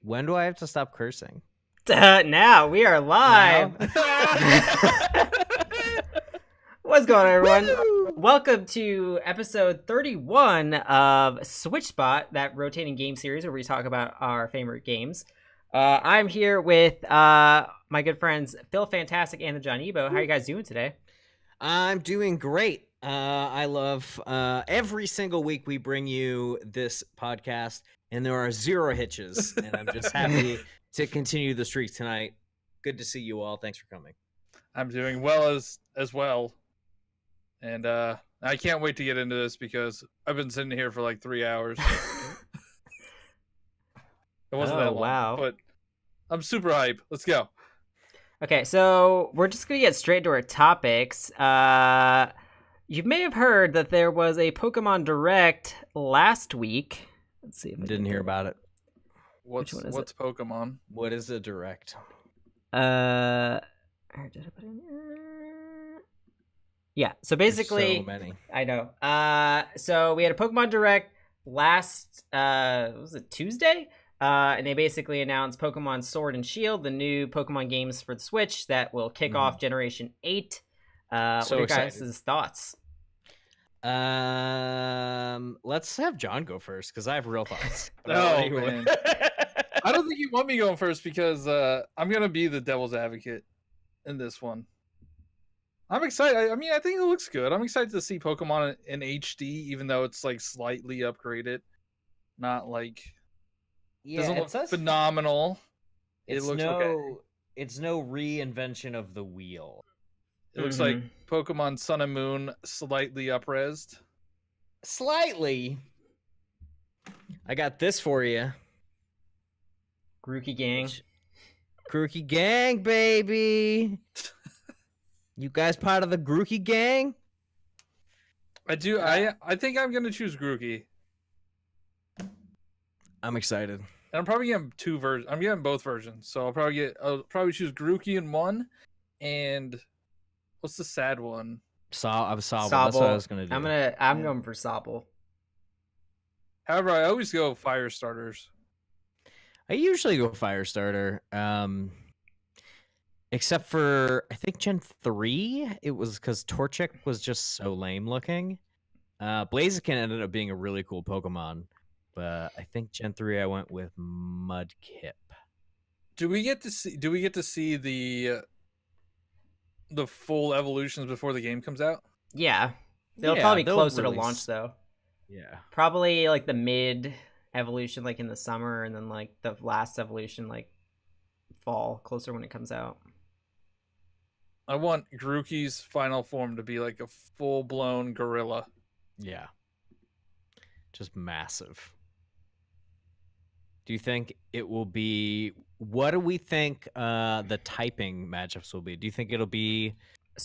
When do I have to stop cursing? Now we are live. What's going on, everyone? Woo! Welcome to episode 31 of switchSPOT, that rotating game series where we talk about our favorite games. I'm here with my good friends Phil, Phantastic, and the Johniibo. How are you guys doing today? I'm doing great. I love every single week we bring you this podcast, and there are zero hitches, and I'm just happy to continue the streak tonight. Good to see you all. Thanks for coming. I'm doing well as well, and I can't wait to get into this because I've been sitting here for like 3 hours. It wasn't that long, wow. but I'm super hype. Let's go. Okay, so we're just gonna get straight to our topics. You may have heard that there was a Pokemon Direct last week. Let's see if I Didn't hear about it. What's Pokemon? What is a direct? Did I put it in here? Yeah, so basically, so many. I know. So we had a Pokemon Direct last, was it Tuesday? And they basically announced Pokemon Sword and Shield, the new Pokemon games for the Switch that will kick off Generation 8. What are your guys' thoughts? Let's have John go first because I have real thoughts. Oh, man. I don't think you want me going first because I'm gonna be the devil's advocate in this one. I'm excited. I mean, I think it looks good. I'm excited to see Pokemon in HD, even though it's like slightly upgraded, not like doesn't look phenomenal. It looks okay. It's no reinvention of the wheel. It looks like Pokemon Sun and Moon slightly upresed. Slightly. I got this for you. Grookey Gang. Grookey Gang, baby. You guys part of the Grookey Gang? I do. I think I'm gonna choose Grookey. I'm excited. And I'm probably getting two versions. I'm getting both versions, so I'll probably choose Grookey in one, and what's the sad one? Sobble. Sobble. That's what I was gonna do. I'm going for Sobble. However, I always go fire starters. I usually go fire starter. Except for I think Gen 3, it was because Torchic was just so lame looking. Blaziken ended up being a really cool Pokemon. But I think Gen 3 I went with Mudkip. Do we get to see the full evolutions before the game comes out? Yeah. They'll probably be closer to release... launch though. Yeah. Probably like the mid evolution like in the summer, and then like the last evolution like fall, closer when it comes out. I want Grookey's final form to be like a full-blown gorilla. Yeah. Just massive. Do you think it will be... What do we think the typing matchups will be? Do you think it'll be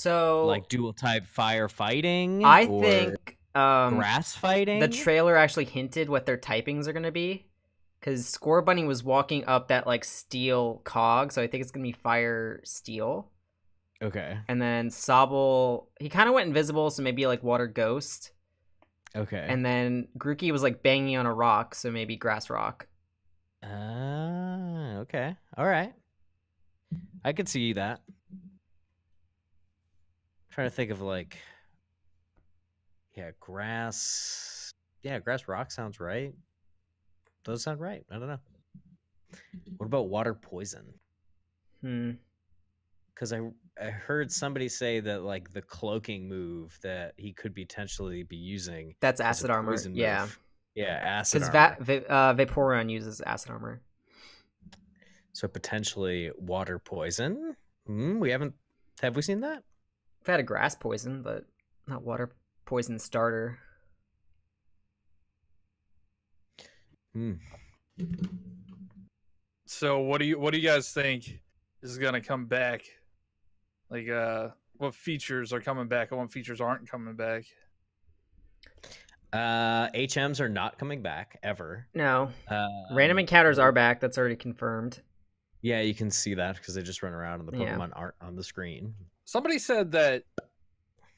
like dual type fire fighting? I think grass fighting? The trailer actually hinted what their typings are going to be. Because Scorbunny was walking up that like steel cog, so I think it's going to be fire steel. Okay. And then Sobble, he kind of went invisible, so maybe like water ghost. Okay. And then Grookey was like banging on a rock, so maybe grass rock. Okay. All right. I could see that. Trying to think of like, grass. Yeah, grass rock sounds right. Does sound right. I don't know. What about water poison? Because I heard somebody say that like the cloaking move that he could potentially be using. That's acid armor. Yeah. Move. Yeah, acid armor. Because Vaporeon uses acid armor. So potentially water poison. Have we seen that? We've had a grass poison, but not water poison starter. So what do you guys think is gonna come back? Like what features are coming back and what features aren't coming back? HMs are not coming back ever. No. Random encounters are back. That's already confirmed. Yeah, you can see that because they just run around and the Pokemon aren't on the screen. Somebody said that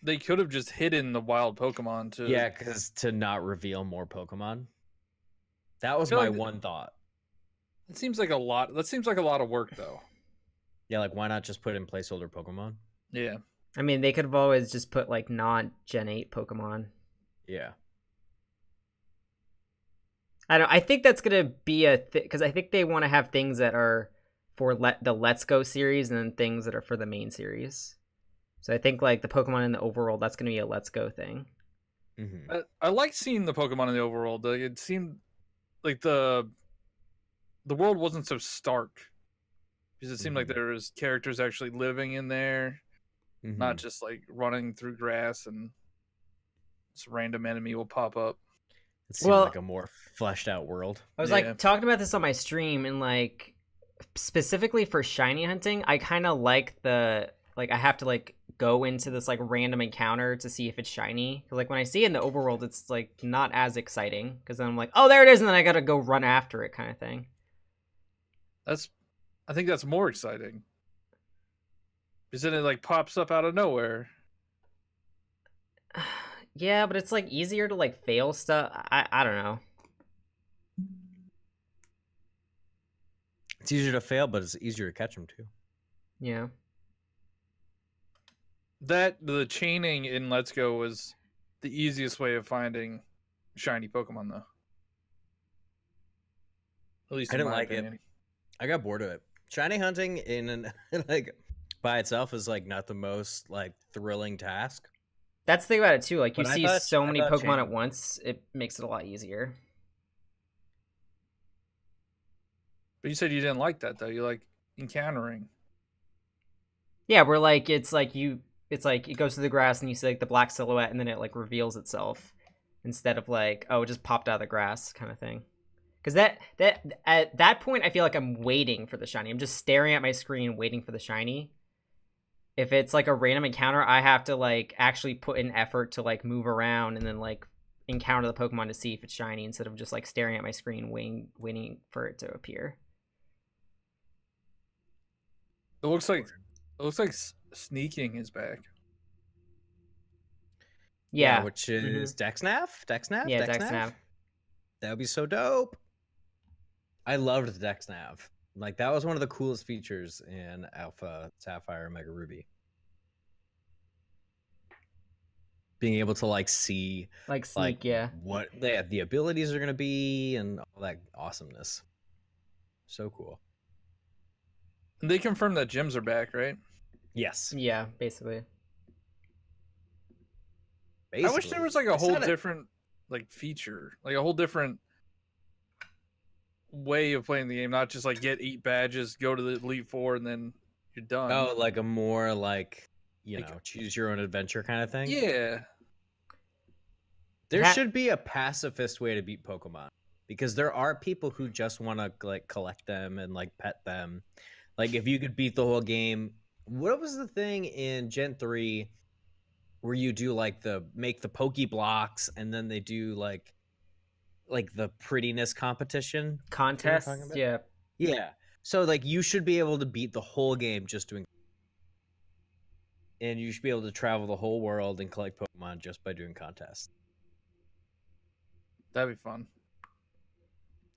they could have just hidden the wild Pokemon to... Yeah, because to not reveal more Pokemon. That was my one thought. It seems like a lot. That seems like a lot of work, though. Yeah, like why not just put in placeholder Pokemon? Yeah. I mean, they could have always just put like non-Gen 8 Pokemon. Yeah. I don't. I think that's gonna be because I think they want to have things that are for the Let's Go series and then things that are for the main series. So I think like the Pokemon in the overworld, that's gonna be a Let's Go thing. Mm-hmm. I like seeing the Pokemon in the overworld. Like, it seemed like the world wasn't so stark because it seemed like there was characters actually living in there, not just like running through grass and this random enemy will pop up. It seemed like a more fleshed out world. I was like talking about this on my stream, and like specifically for shiny hunting, I kind of like the I have to like go into this like random encounter to see if it's shiny. Cause like when I see it in the overworld, it's like not as exciting. Cause then I'm like, oh, there it is, and then I gotta go run after it, kind of thing. I think that's more exciting. Because then it like pops up out of nowhere. Yeah, but it's like easier to like fail stuff. I don't know. It's easier to fail, but it's easier to catch them too. Yeah. The chaining in Let's Go was the easiest way of finding shiny Pokemon, though. At least I didn't like it. I got bored of it. Shiny hunting in like by itself is like not the most like thrilling task. That's the thing about it too. Like you But see so many Pokemon at once, it makes it a lot easier. But you said you didn't like that though. You like encountering. Yeah, where like it's like it goes to the grass and you see like the black silhouette and then it like reveals itself instead of like, oh, it just popped out of the grass kind of thing. Because that at that point I feel like I'm waiting for the shiny. I'm just staring at my screen waiting for the shiny. If it's like a random encounter, I have to like actually put in effort to like move around and then like encounter the Pokemon to see if it's shiny instead of just like staring at my screen waiting for it to appear. It looks like sneaking is back. Yeah, which is Dexnav? Yeah, Dexnav. That would be so dope. I loved Dexnav. Like that was one of the coolest features in Alpha Sapphire and Mega Ruby. Being able to like see like sneak, yeah, what the abilities are gonna be and all that awesomeness. So cool. And they confirmed that gyms are back, right? Yes. Yeah, basically. I wish there was like a whole different like feature, like a whole different way of playing the game, not just like get 8 badges, go to the Elite Four, and then you're done. Oh, like a more like know, choose your own adventure kind of thing. Yeah. There should be a pacifist way to beat Pokemon because there are people who just want to like collect them and like pet them. Like if you could beat the whole game, what was the thing in Gen 3 where you do like make the Poke blocks and then they do like the prettiness competition contest? Yeah. Yeah. So like you should be able to beat the whole game just doing, and you should be able to travel the whole world and collect Pokemon just by doing contests. That'd be fun.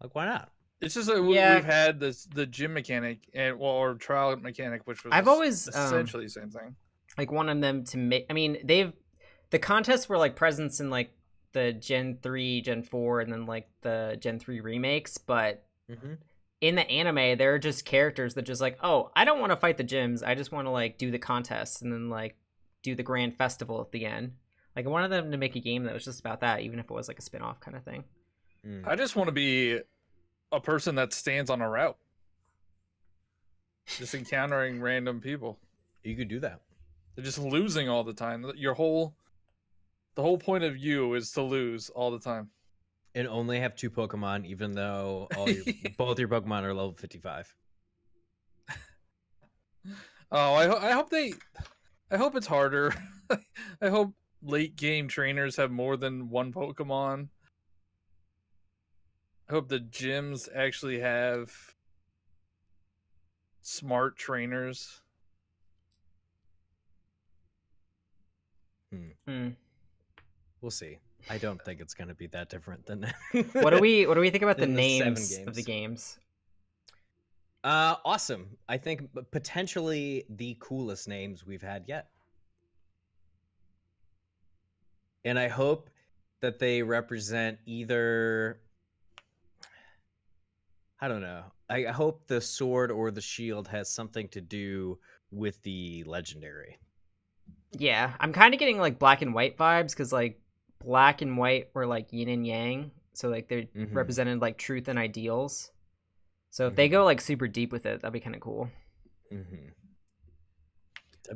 Like why not? It's just that we've had the gym mechanic or trial mechanic, which was I've always essentially the same thing. Like wanted them to make. I mean, the contests were like presents in like the Gen 3, Gen 4, and then like the Gen 3 remakes, but in the anime, there are just characters that just like, oh, I don't want to fight the gyms. I just want to like do the contests and then like do the grand festival at the end. Like I wanted them to make a game that was just about that, even if it was like a spin-off kind of thing. I just want to be a person that stands on a route, just encountering random people. You could do that. They're just losing all the time. The whole point of you is to lose all the time. And only have 2 Pokemon, even though both your Pokemon are level 55. Oh, I hope it's harder. I hope late game trainers have more than 1 Pokemon. I hope the gyms actually have smart trainers. We'll see. I don't think it's going to be that different than What do we think about the than names of the games? Awesome. I think potentially the coolest names we've had yet. And I hope that they represent either, I don't know. I hope the sword or the shield has something to do with the legendary. Yeah, I'm kind of getting like black and white vibes because like black and white were like yin and yang, so like they're represented like truth and ideals. So if they go like super deep with it, that'd be kind of cool. That'd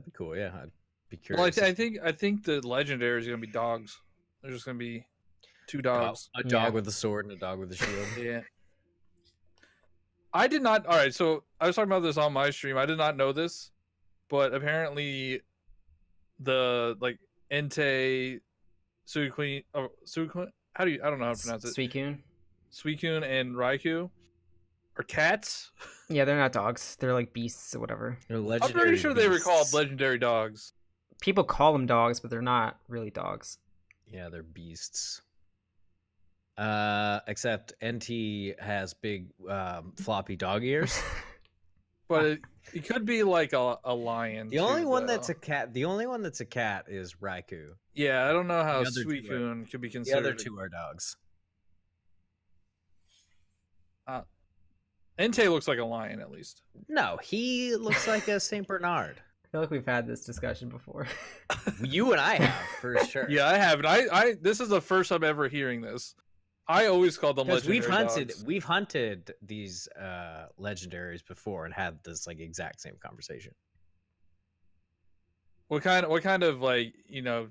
be cool. Yeah, I'd be curious. Well, I think the legendary is gonna be dogs. There's just gonna be 2 dogs. A dog with a sword and a dog with a shield. Yeah. I did not. All right, so I was talking about this on my stream. I did not know this, but apparently, the like Entei, Suicune, Suicune. How do you? I don't know how to pronounce it. Suicune and Raikou are cats. Yeah, they're not dogs. They're like beasts or whatever. They're I'm legendary pretty sure they were called beasts. legendary dogs. People call them dogs, but they're not really dogs. Yeah, they're beasts. Except NT has big floppy dog ears. But it could be like a lion. The only one that's a cat. The only one that's a cat is Raikou. Yeah, I don't know how The other two Suicune could be The considered. other 2 are dogs. Entei looks like a lion, at least. No, he looks like a Saint Bernard. I feel like we've had this discussion before. You and I have for sure. Yeah, I have. I this is the first time ever hearing this. I always called them Because legendary dogs. we've hunted these legendaries before and had this like exact same conversation. What kind of like, you know,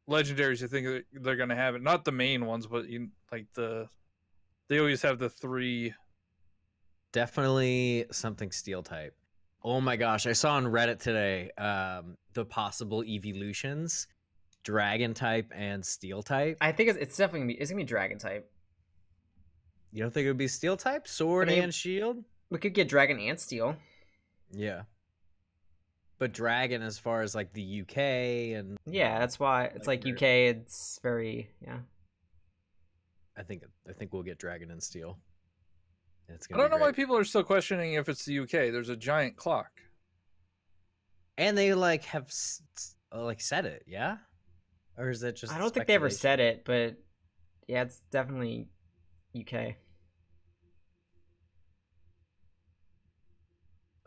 legendaries you think they're gonna have? It not the main ones, but like they always have the 3. Definitely something steel type. Oh my gosh, I saw on Reddit today the possible evolutions: dragon type and steel type. I think it's definitely gonna be dragon type. You don't think it would be steel type, sword and shield? We could get dragon and steel. Yeah. But dragon, as far as like the UK and yeah, that's why it's like UK. It's very I think we'll get dragon and steel. It's I don't know why people are still questioning if it's the UK. There's a giant clock, and they like have like said it, yeah. Or is that just? I don't think they ever said it, but yeah, it's definitely UK.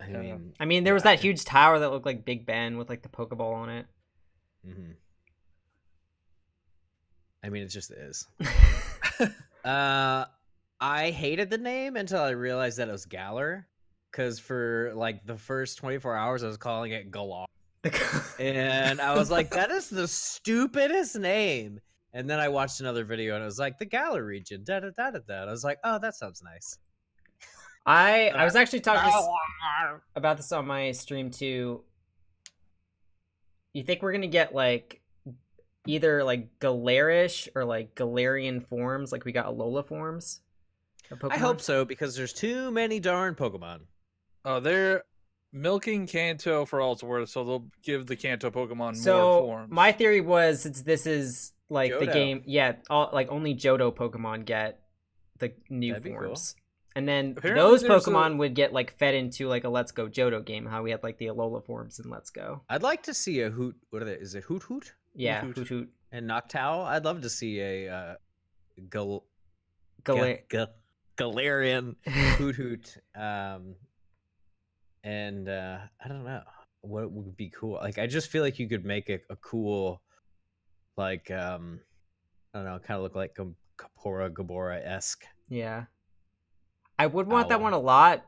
I mean, there was that huge tower that looked like Big Ben with like the Pokeball on it. I mean, it just is. I hated the name until I realized that it was Galar, because for like the first 24 hours I was calling it Galar, and I was like, that is the stupidest name. And then I watched another video and it was like the Galar region. Da da da da da. I was like, oh, that sounds nice. I was actually talking about this on my stream too. You think we're gonna get like either like Galarish or like Galarian forms, like we got Alola forms? I hope so, because there's too many darn Pokemon. Oh, they're milking Kanto for all it's worth, so they'll give the Kanto Pokemon more forms. My theory was, since this is like Johto. the game, like only Johto Pokemon get the new forms. Cool. And then apparently those Pokemon would get like fed into like a Let's Go Johto game, how we had like the Alola forms in Let's Go. I'd like to see a Hoot. What are they? Is it Hoot Hoot? Yeah, Hoot Hoot. And Noctowl. I'd love to see a Galarian Hoot Hoot. And I don't know what would be cool. Like, I just feel like you could make a cool, like, I don't know, kind of look like Gabora-esque. Yeah. I would want that one a lot,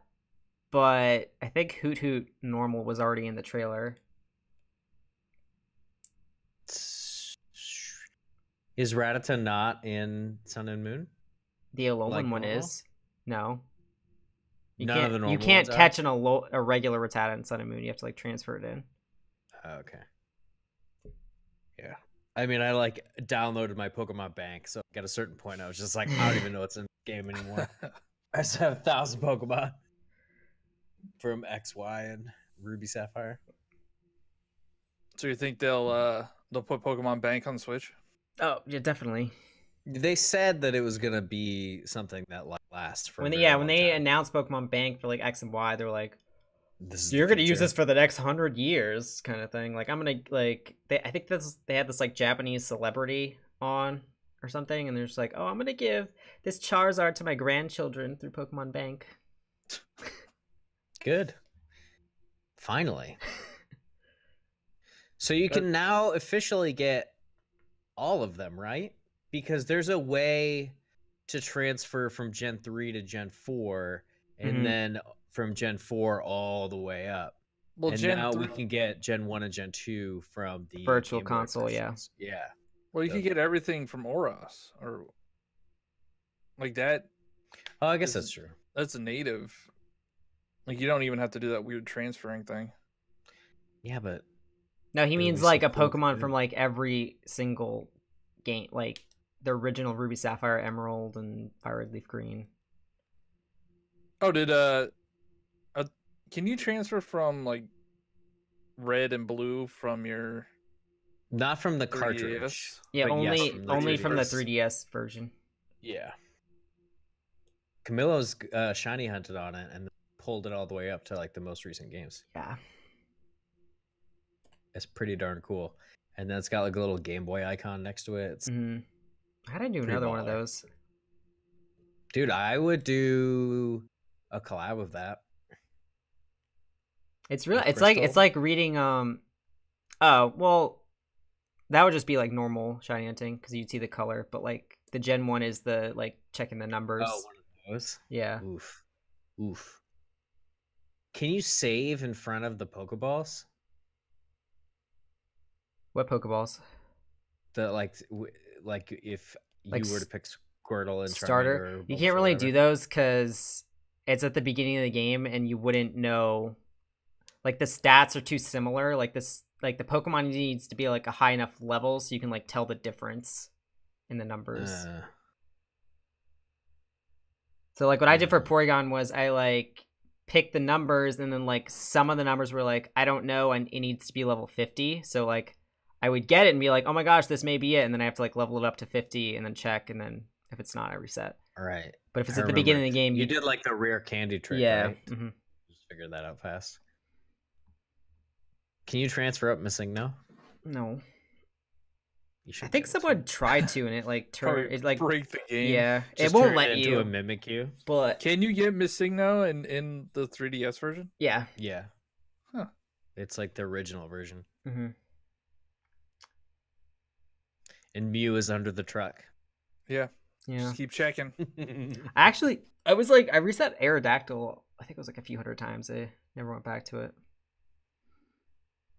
but I think Hoot Hoot normal was already in the trailer. Is Rattata not in Sun and Moon? The Alolan one is. No. None of the normal you can't ones catch a regular Rattata in Sun and Moon. You have to like transfer it in. Okay. Yeah. I mean, I like downloaded my Pokemon bank, so at a certain point I was just like, I don't even know what's in the game anymore. I just have 1,000 Pokemon from X, Y, and Ruby Sapphire. So you think they'll put Pokemon Bank on the Switch? Oh yeah, definitely. They said that it was gonna be something that lasts for when a they, very when long they time. announced Pokemon Bank for like X and Y, they're like, This is you're the gonna use future. this for the next 100 years, kind of thing. Like I'm gonna like I think they had this like Japanese celebrity on or something, and they're just like, oh, I'm gonna give this Charizard to my grandchildren through Pokemon Bank. Good. Finally. So you can now officially get all of them, right? Because there's a way to transfer from Gen 3 to Gen 4 and then from Gen 4 all the way up. Well, and Gen now 3... we can get Gen 1 and Gen 2 from the virtual Game Boy console, versions. Yeah. Well, you can get everything from Oros or like that. Oh, I guess that's true. That's a native. Like you don't even have to do that weird transferring thing. Yeah, but no, he it'll means be like so a cool to Pokemon do. from like every single game, like the original Ruby Sapphire Emerald and Fire Red Leaf Green. Oh, did can you transfer from like red and blue from your Not from the 3DS? cartridge. Yeah, but yes, only from the 3DS. 3DS version. Yeah. Camilo's shiny hunted on it and pulled it all the way up to like the most recent games. Yeah. It's pretty darn cool. And then it's got like a little Game Boy icon next to it. It's How did I do pretty another one of baller. those? Dude, I would do a collab of that. It's really With it's Crystal? like reading oh, well, that would just be like normal shiny hunting because you'd see the color, but like the Gen 1 is the like checking the numbers. Oh, one of those? Yeah. Oof. Oof. Can you save in front of the Pokeballs? What Pokeballs? The like if Like you were to pick Squirtle and starter. Charmander or You Bulbasaur can't or really whatever. do those because it's at the beginning of the game and you wouldn't know. Like the stats are too similar. Like this, like the Pokemon needs to be like a high enough level so you can like tell the difference in the numbers. So like what I did for Porygon was I like picked the numbers and then like some of the numbers were like I don't know and it needs to be level 50. So like I would get it and be like, oh my gosh, this may be it, and then I have to like level it up to 50 and then check, and then if it's not, I reset. All right. But if it's I at the remember. beginning of the game, You did like the rare candy trick, yeah. right? Just figured that out fast. Can you transfer up Missing No? No. You should I think be able someone tried to, and it like turned it like break the game. yeah, Just it won't turn let into you. a Mimikyu. But Can you get Missigno in the 3DS version? yeah, Yeah. Huh. It's like the original version. mm-hmm. And Mew is under the truck. Yeah. Yeah. Just keep checking. I was like, I reset Aerodactyl. I think it was like a few hundred times. I never went back to it.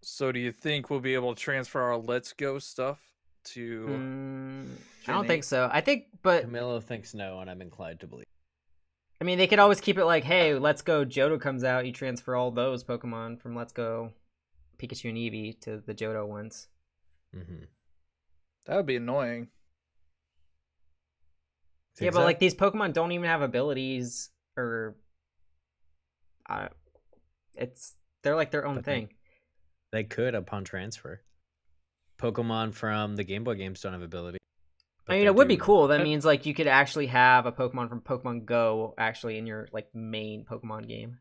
So do you think we'll be able to transfer our Let's Go stuff to I don't think so. I think, but Camilo thinks no, and I'm inclined to believe. I mean, they could always keep it like, hey, Let's Go Johto comes out. You transfer all those Pokemon from Let's Go Pikachu and Eevee to the Johto ones. That would be annoying. Yeah, but like these Pokemon don't even have abilities or they're like their own thing. They could upon transfer. Pokemon from the Game Boy games don't have ability. I mean, it would be cool. That means like you could actually have a Pokemon from Pokemon Go actually in your like main Pokemon game.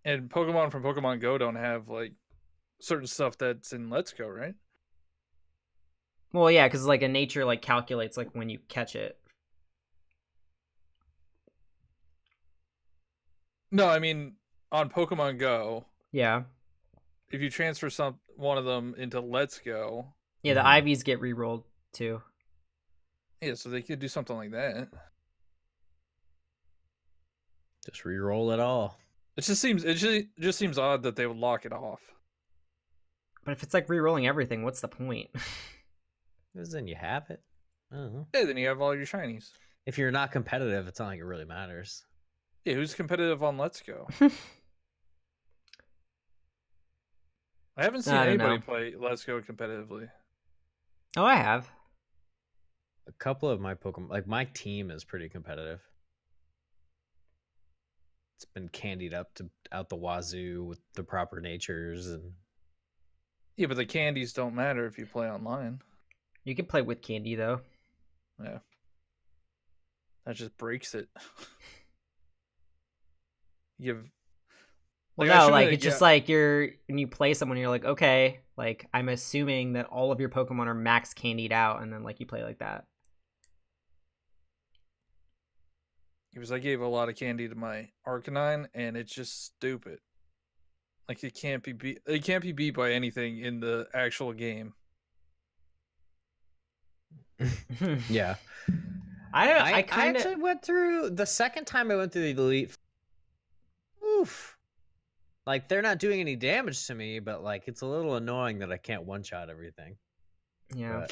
And Pokemon from Pokemon Go don't have like certain stuff that's in Let's Go, right? Well, yeah, because like a nature like calculates like when you catch it. No, I mean on Pokemon Go. Yeah. If you transfer one of them into Let's Go. Yeah, the IVs get re-rolled too. Yeah, so they could do something like that. Just re-roll it all. It just seems odd that they would lock it off. But if it's like re-rolling everything, what's the point? Because then you have it. I don't know. Yeah, then you have all your shinies. If you're not competitive, it's not like it really matters. Yeah, who's competitive on Let's Go? I haven't seen anybody play Let's Go competitively. Oh, I have. A couple of my Pokemon, like my team is pretty competitive. It's been candied up to out the wazoo with the proper natures and. Yeah, but the candies don't matter if you play online. You can play with candy though. Yeah. That just breaks it. You Well, no, like it's just like when you play someone, you're like, okay, like I'm assuming that all of your Pokemon are max candied out, and then like you play like that. Because I gave a lot of candy to my Arcanine, and it's just stupid. Like it can't be beat. It can't be beat by anything in the actual game. Yeah. I actually went through the second time I went through the Elite. Oof. Like they're not doing any damage to me, but like it's a little annoying that I can't one-shot everything. Yeah.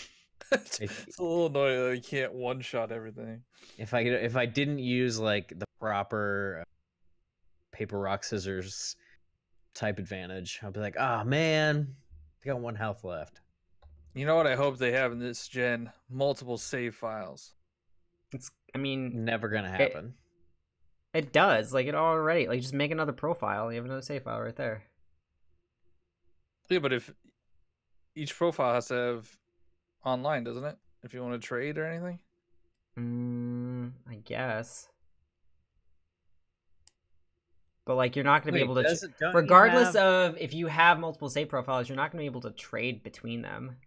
It's a little annoying that you can't one-shot everything. If I didn't use like the proper paper rock scissors type advantage, I'll be like, oh man, I got 1 health left. You know what I hope they have in this gen? Multiple save files. I mean, never gonna happen. It does. Like it already. Like just make another profile. You have another save file right there. Yeah, but if each profile has to have online, doesn't it? If you want to trade or anything. I guess. But like you're not going to be able to, regardless of if you have multiple save profiles, you're not going to be able to trade between them.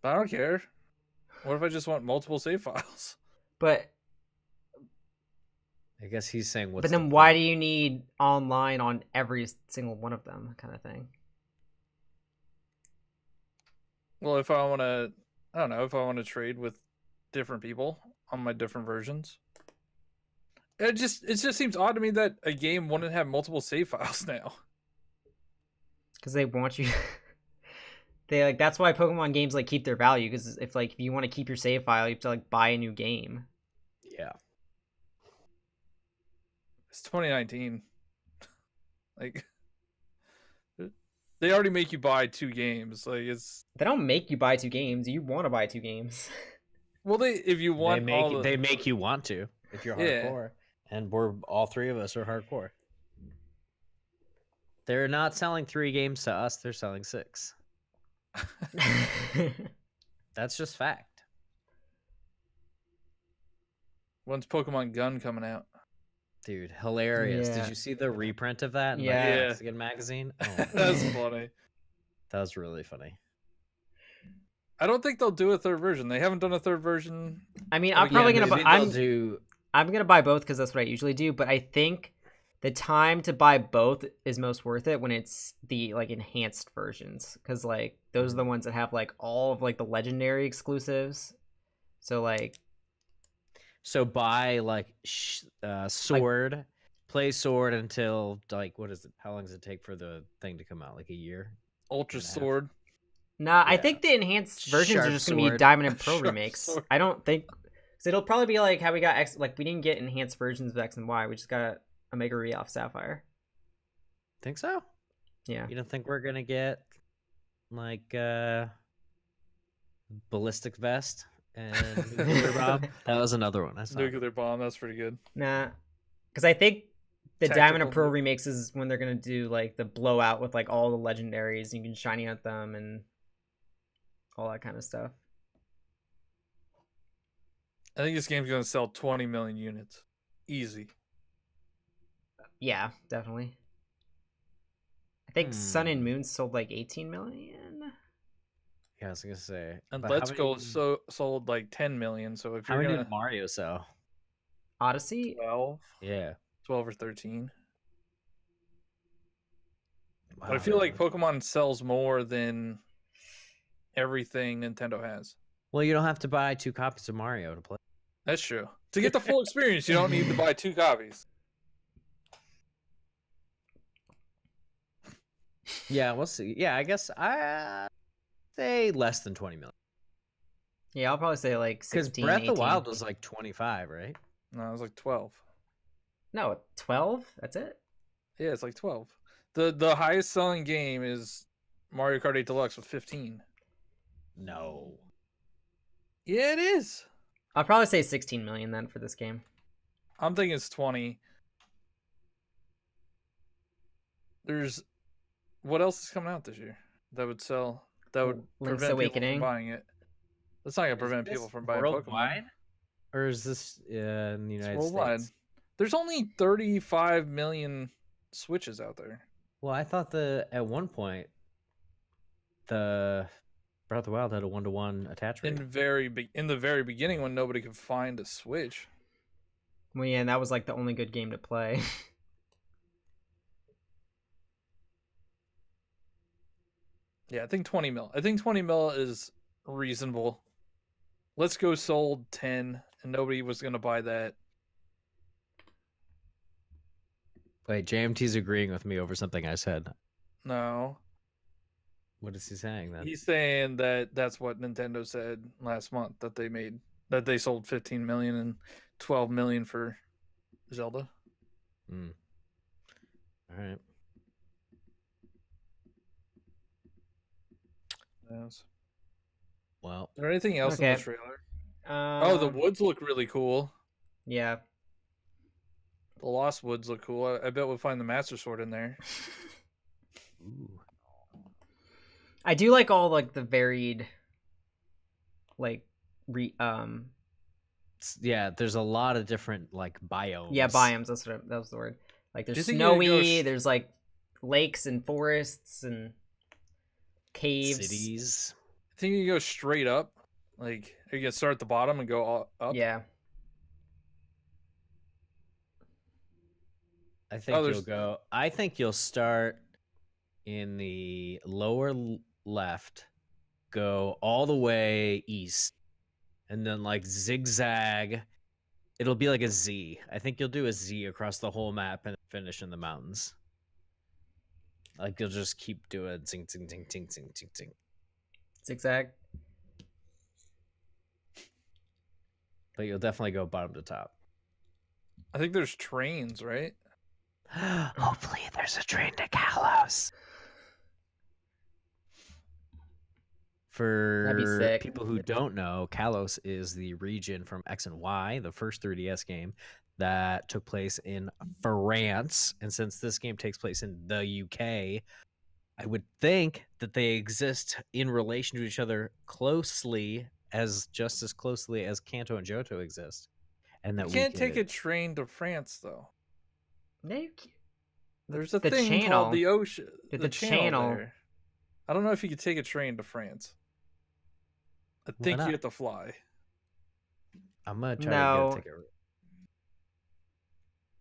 I don't care. What if I just want multiple save files? But I guess he's saying what's but then why do you need online on every single one of them, kind of thing? Well, if I want to, I don't know, if I want to trade with different people on my different versions. It just seems odd to me that a game wouldn't have multiple save files now. Because they want you. They like that's why Pokemon games like keep their value, because if you want to keep your save file, you have to like buy a new game. Yeah. It's 2019. Like they already make you buy 2 games. Like they don't make you buy 2 games. You want to buy 2 games. Well, if you want they make you want to if you're hardcore. And all 3 of us are hardcore. They're not selling 3 games to us, they're selling 6. That's just fact. When's Pokemon Gun coming out? Dude, hilarious. Yeah. Did you see the reprint of that in Yeah. the Mexican magazine? Oh, That's funny. That was really funny. I don't think they'll do a 3rd version. They haven't done a 3rd version. I mean, I'm probably gonna buy. I'm gonna buy both because that's what I usually do. But I think the time to buy both is most worth it when it's the like enhanced versions, because like those are the ones that have like all of like the legendary exclusives. So like. So buy like Sword, play Sword until like what is it? How long does it take for the thing to come out? Like a year? Ultra Sword. Nah, yeah. I think the enhanced versions are just gonna be Diamond and Pearl remakes. Sword. I don't think so. It'll probably be like how we got X. Like we didn't get enhanced versions of X and Y. We just got Omega Re off Sapphire. Think so? Yeah. You don't think we're gonna get like Ballistic Vest? And Nuclear Bomb. That was another one. Nuclear Bomb. That's pretty good. Nah, because I think the Diamond and Pearl remakes is when they're gonna do like the blowout with like all the legendaries. You can shiny at them and all that kind of stuff. I think this game's gonna sell 20 million units, easy. Yeah, definitely. I think Sun and Moon sold like 18 million. Yeah, I was gonna say. And Let's Go sold like 10 million. So if you're how many did Mario sell? Odyssey? 12. Yeah. 12 or 13. Wow. But I feel like Pokemon sells more than everything Nintendo has. Well, you don't have to buy 2 copies of Mario to play. That's true. To get the full experience, you don't need to buy 2 copies. Yeah, we'll see. Yeah, I guess I say less than 20 million. Yeah, I'll probably say like 16. Because Breath 18. of the Wild was like 25, right? No, it was like 12. No, 12? That's it? Yeah, it's like 12. The highest selling game is Mario Kart 8 Deluxe with 15. No. Yeah, it is. I'll probably say 16 million then for this game. I'm thinking it's 20. There's what else is coming out this year that would sell, that would Link's prevent Awakening. people from buying it? That's not gonna Is prevent this people from buying worldwide? Pokemon. Or is this in the It's United worldwide. States? There's only 35 million Switches out there. Well, I thought at one point the Breath of the Wild had a 1-to-1 attach rate. In the very beginning, when nobody could find a Switch. Well, yeah, and that was like the only good game to play. Yeah, I think 20 mil. I think 20 mil is reasonable. Let's Go sold 10, and nobody was gonna buy that. Wait, JMT's agreeing with me over something I said. No. What is he saying then? He's saying that that's what Nintendo said last month, that they sold 15 million and 12 million for Zelda. All right. Yes. Well, Is there anything else in Okay. the trailer? Oh, the woods look really cool. Yeah. The Lost Woods look cool. I bet we'll find the Master Sword in there. ooh. I do like all like the varied, like Yeah, there's a lot of different like biomes. yeah, biomes. That was the word. Like Do you there's think you're gonna go snowy. There's like lakes and forests and caves. cities. I think you can go straight up. Like, you can start at the bottom and go all up. Yeah. I think you'll start in the lower left, go all the way east, and then like zigzag. It'll be like a Z. I think you'll do a Z across the whole map and finish in the mountains. Like you'll just keep doing zing zing zing zing zing zing zing. Zigzag. But you'll definitely go bottom to top. I think there's trains, right? Hopefully there's a train to Kalos. That'd be For sick. people who don't know, Kalos is the region from X and Y, the first 3DS game that took place in France. And since this game takes place in the UK, I would think that they exist in relation to each other closely, just as closely as Kanto and Johto exist. And that You can't take a train to France, though. There's a The thing channel. called the ocean. The channel. There. I don't know if you could take a train to France. I think you not? have to fly. I'm gonna try No. to get a ticket.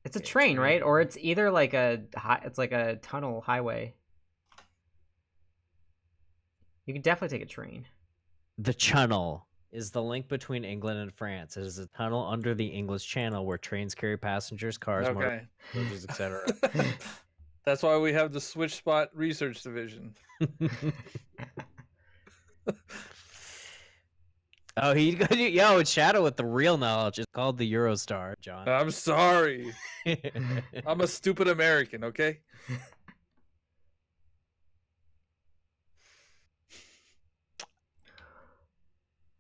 It's a Yeah, train, train. right? Or it's either like it's like a tunnel highway. You can definitely take a train. The Channel is the link between England and France. It is a tunnel under the English Channel where trains carry passengers, cars, Okay. motorcoaches, etc. That's why we have the switchSPOT research division. Oh, it's Shadow with the real knowledge. It's called the Eurostar, John. I'm sorry. I'm a stupid American, okay?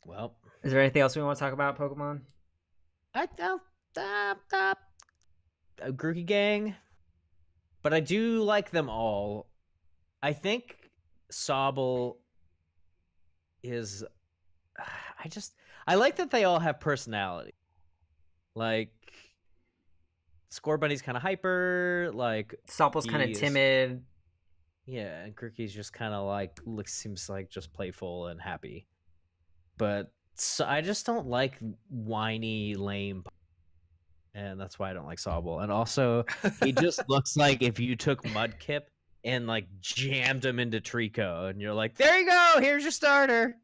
Well, Is there anything else we want to talk about Pokemon? a Grookey Gang, but I do like them all. I think Sobble is. I like that they all have personality. Like, Scorbunny's kind of hyper. Like, Sopple's kind of He is- timid. yeah, and Grookey's just kind of like seems like just playful and happy. But I just don't like whiny, lame, and that's why I don't like Sobble. And also, he just looks like if you took Mudkip and like jammed him into Trico, and you're like, there you go, here's your starter.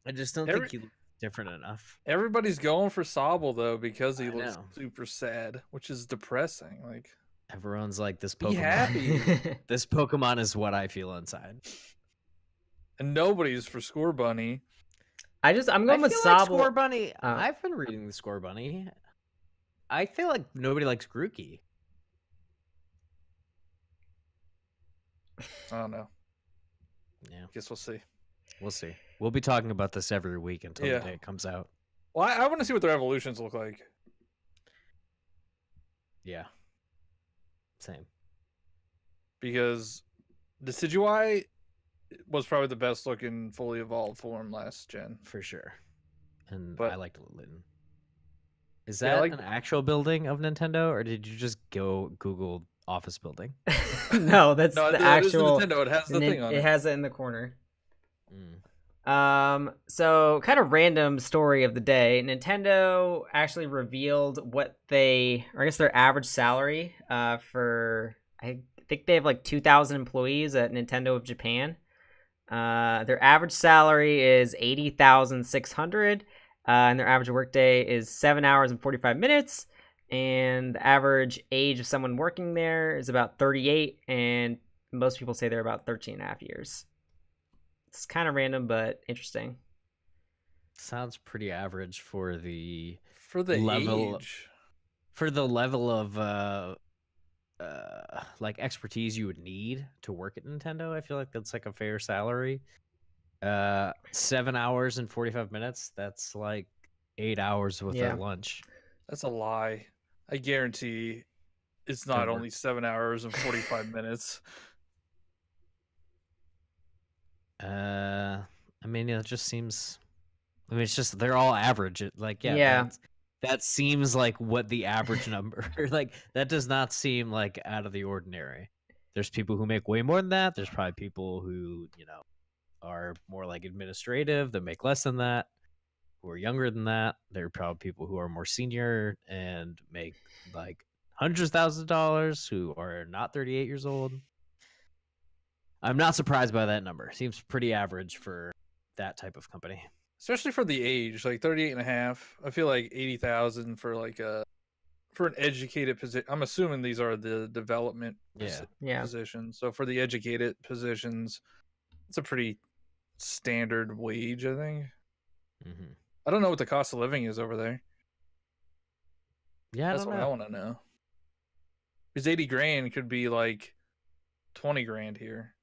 I just don't think he looks different enough. Everybody's going for Sobble though because he I looks know. super sad, which is depressing. Like, Everyone's like, this be Pokemon. happy. This Pokemon is what I feel inside. And nobody's for Scorbunny. I'm going with feel like Sobble. Scorbunny. I've been reading the Scorbunny. I feel like nobody likes Grookey. I don't know. Yeah, Guess we'll see. we'll see. We'll be talking about this every week until Yeah. the day it comes out. Well, I want to see what their evolutions look like. Yeah. Same. Because Decidueye was probably the best looking fully evolved form last gen. For sure. And But I liked Litten. Is Yeah, that like- an actual building of Nintendo, or did you just go Google office building? No, that's No, the that is the actual. Nintendo. It has the thing on It it. has it in the corner. Mm. So kind of random story of the day. Nintendo actually revealed what I guess their average salary for, I think they have like 2,000 employees at Nintendo of Japan. Their average salary is 80,600, and their average workday is 7 hours and 45 minutes. And the average age of someone working there is about 38, and most people say they're about 13 and a half years. It's kind of random, but interesting. Sounds pretty average for the level age. For the level of like expertise you would need to work at Nintendo. I feel like that's like a fair salary. 7 hours and 45 minutes. That's like 8 hours with their lunch. That's a lie. I guarantee it's not only 7 hours and 45 minutes. I mean, it just seems. I mean, it's just they're all average. Like, Yeah. that seems like what the average number. Like, that does not seem like out of the ordinary. There's people who make way more than that. There's probably people who are more like administrative that make less than that, who are younger than that. There are probably people who are more senior and make like hundreds of thousands of dollars who are not 38 years old. I'm not surprised by that number. Seems pretty average for that type of company. Especially for the age, like 38 and a half. I feel like 80,000 for like for an educated position. I'm assuming these are the development positions. So for the educated positions, it's a pretty standard wage, I think. Mm-hmm. I don't know what the cost of living is over there. Yeah, that's what I want to know. Because 80 grand could be like 20 grand here,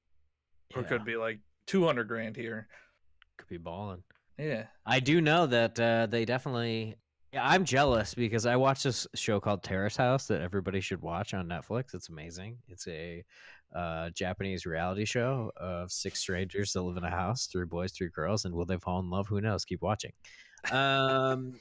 or it could be like 200 grand here. Could be balling. Yeah, I do know that they definitely. Yeah, I'm jealous because I watched this show called Terrace House that everybody should watch on Netflix. It's amazing. It's a Japanese reality show of 6 strangers that live in a house, 3 boys, 3 girls, and will they fall in love? Who knows? Keep watching. And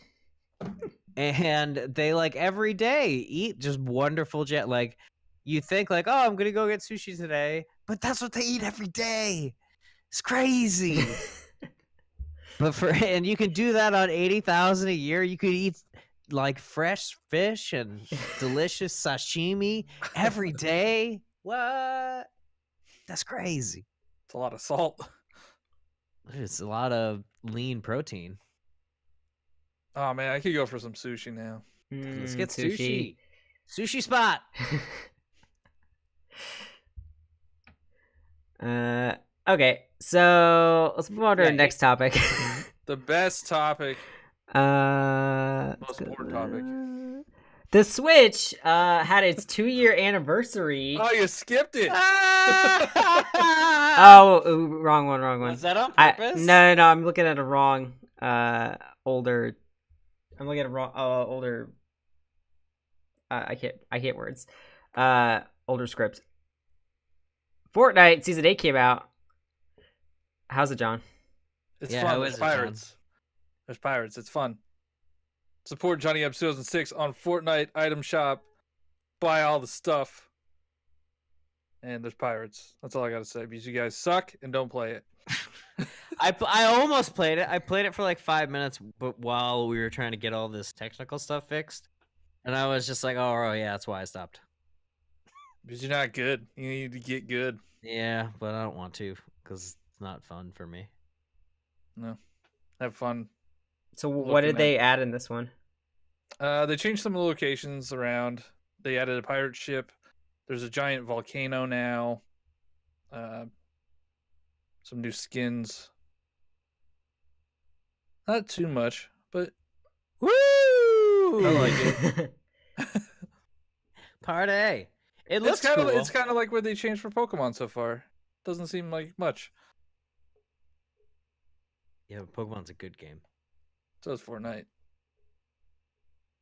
they like every day eat just wonderful like you think like, oh, I'm gonna go get sushi today, but that's what they eat every day. It's crazy. And you can do that on 80,000 a year. You could eat like fresh fish and delicious sashimi every day. What? That's crazy. It's a lot of salt. It's a lot of lean protein. Oh man, I could go for some sushi now. Let's get sushi. Sushi spot. Okay, so let's move on to our next topic. The best topic. Most important topic. The Switch had its 2-year anniversary. Oh, you skipped it. Oh, wrong one. Was that on purpose? No, I'm looking at a wrong older. I'm looking at a wrong older. I can't words. Older scripts. Fortnite Season 8 came out. How's it, John? It's fun. There's pirates. There's pirates. It's fun. Support Johniibo 2006 on Fortnite item shop. Buy all the stuff. And there's pirates. That's all I gotta say. Because you guys suck and don't play it. I almost played it. I played it for like 5 minutes, but while we were trying to get all this technical stuff fixed, and I was just like, "Oh yeah, that's why I stopped." Because you're not good. You need to get good. Yeah, but I don't want to because it's not fun for me. No, have fun. So what did they add in this one? They changed some of the locations around. They added a pirate ship. There's a giant volcano now. Some new skins. Not too much, but woo! I like it. Party. It looks cool. It's kind of like what they changed for Pokemon so far. Doesn't seem like much. Yeah, Pokemon's a good game. So is Fortnite.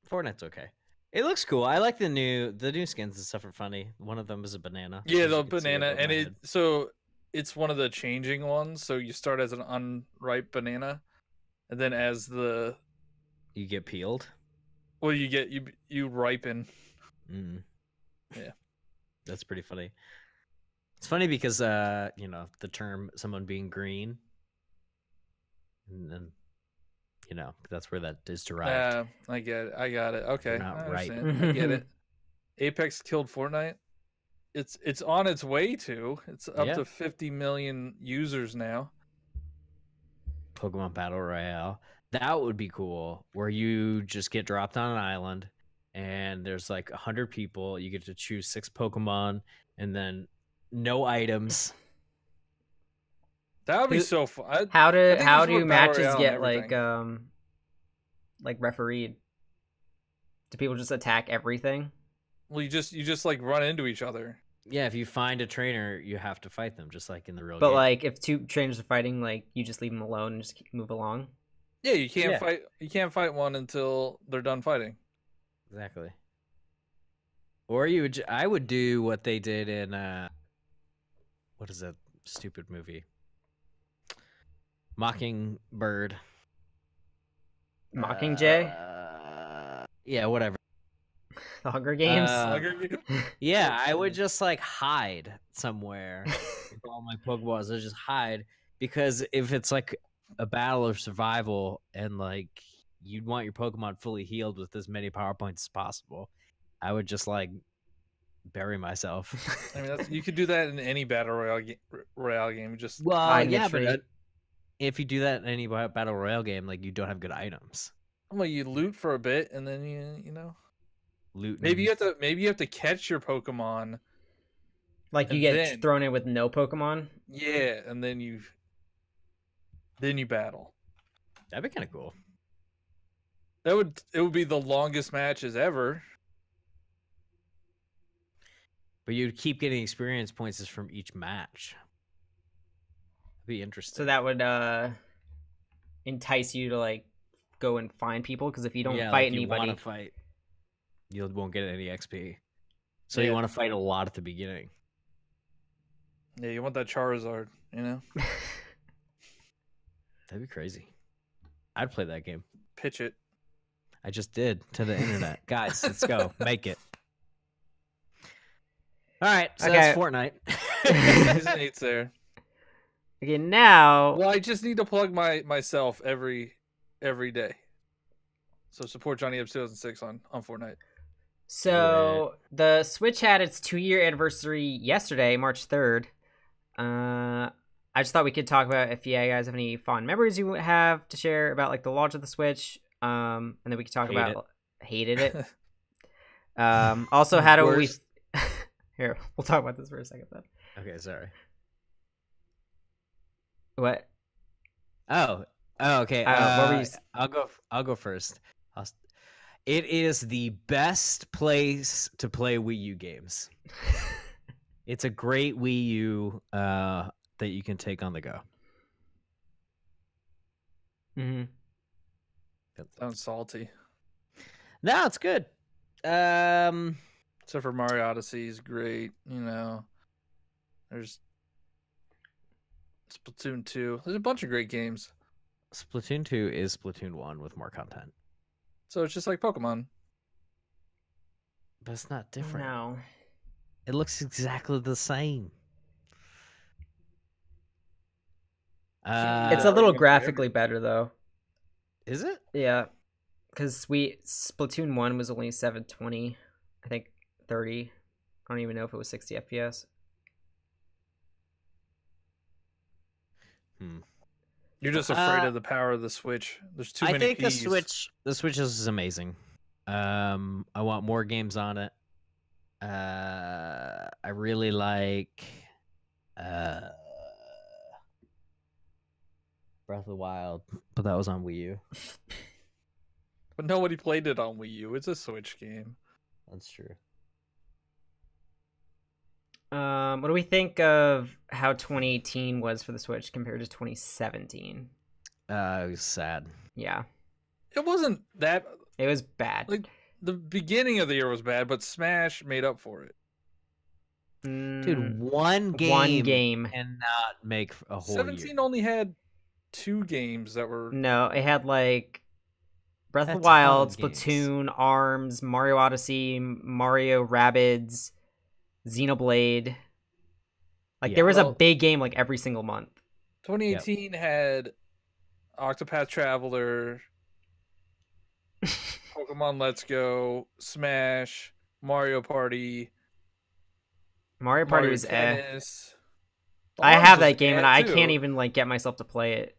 Fortnite's okay. It looks cool. I like the new skins and stuff are funny. One of them is a banana. Yeah, the banana, and so it's one of the changing ones. So you start as an unripe banana, and then as the You get peeled. well, you ripen. Mm. Yeah, That's pretty funny. It's funny because you know, the term someone being green, and then you know that's where that is derived. I get it. I got it. Okay, not I ripe. understand. I get it. Apex killed Fortnite. It's on its way to. It's up Yeah. to 50 million users now. Pokemon Battle Royale. That would be cool. Where you just get dropped on an island, and there's like 100 people. You get to choose 6 Pokemon, and then no items. That would be so fun. How do think there's more Battle matches Royale and get everything. like refereed? Do people just attack everything? Well, you just like run into each other. Yeah, if you find a trainer, you have to fight them, just like in the real But game. like, if 2 trainers are fighting, like you just leave them alone and just move along. Yeah, you can't Yeah. fight. You can't fight one until they're done fighting. Exactly. Or I would do what they did in what is that stupid movie? Mockingbird. Mockingjay, Yeah, whatever. The Hunger Games. Yeah, I would just like hide somewhere with all my Pokeballs. I just hide, because if it's like a battle of survival and like you'd want your Pokemon fully healed with as many power points as possible, I would just like bury myself. I mean, you could do that in any battle royale game. Just Well, in a yeah, tree. but if you do that in any battle royale game, like you don't have good items. well, you loot for a bit, and then you know Loot. maybe you have to catch your Pokemon. Like you and get then- thrown in with no Pokemon. Yeah, and then you battle. That'd be kind of cool. It would be the longest matches ever. But you'd keep getting experience points from each match. That'd be interesting. So that would entice you to like go and find people, because if you don't Yeah, fight like you anybody, want to fight, you won't get any XP. So Yeah. you want to fight a lot at the beginning. Yeah, you want that Charizard, you know? That'd be crazy. I'd play that game. Pitch it. I just did to the internet. Guys, let's go. Make it. All right, so Okay. that's Fortnite. His Nate's there. okay, now Well, I just need to plug myself every day. So support Johniibo 2006 on Fortnite. So the Switch had its 2-year anniversary yesterday, March 3rd. I just thought we could talk about if you guys have any fond memories you have to share about like the launch of the Switch. And then we could talk about hated it. Also, how do we? Here, we'll talk about this for a second then. Okay, sorry. What? Oh, okay. What were you? I'll go first. It is the best place to play Wii U games. It's a great Wii U that you can take on the go. Mm-hmm. Sounds salty. No, it's good. Except for Mario Odyssey is great, you know. There's Splatoon 2. There's a bunch of great games. Splatoon 2 is Splatoon 1 with more content. So it's just like Pokemon. But it's not different. No. It looks exactly the same. It's a little graphically better though. Is it? Yeah, because Splatoon 1 was only 720, I think 30. I don't even know if it was 60 FPS. You're just afraid of the power of the Switch. There's too many I think Ps. the Switch is amazing. I want more games on it. I really like Breath of the Wild, but that was on Wii U. But nobody played it on Wii U. It's a Switch game. That's true. What do we think of how 2018 was for the Switch compared to 2017? It was sad. Yeah, It wasn't that... it was bad. Like, the beginning of the year was bad, but Smash made up for it. Dude, one game cannot make a whole 17 year. only had 2 games that were. No, it had like Breath of the That's a ton of Wild, games. Splatoon, ARMS, Mario Odyssey, Mario Rabbids, Xenoblade. Like Yeah, there was a well- big game like every single month. 2018 had Octopath Traveler, Pokemon Let's Go, Smash, Mario Party, Mario Party Mario was Tennis. I Arms have was that game and I too. can't even like get myself to play it.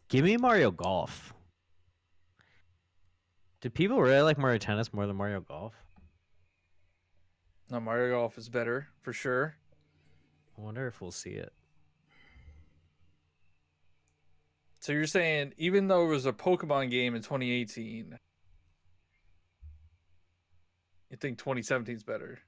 Give me Mario Golf. Do people really like Mario Tennis more than Mario Golf? No, Mario Golf is better for sure. I wonder if we'll see it. So you're saying even though it was a Pokemon game in 2018, you think 2017 is better?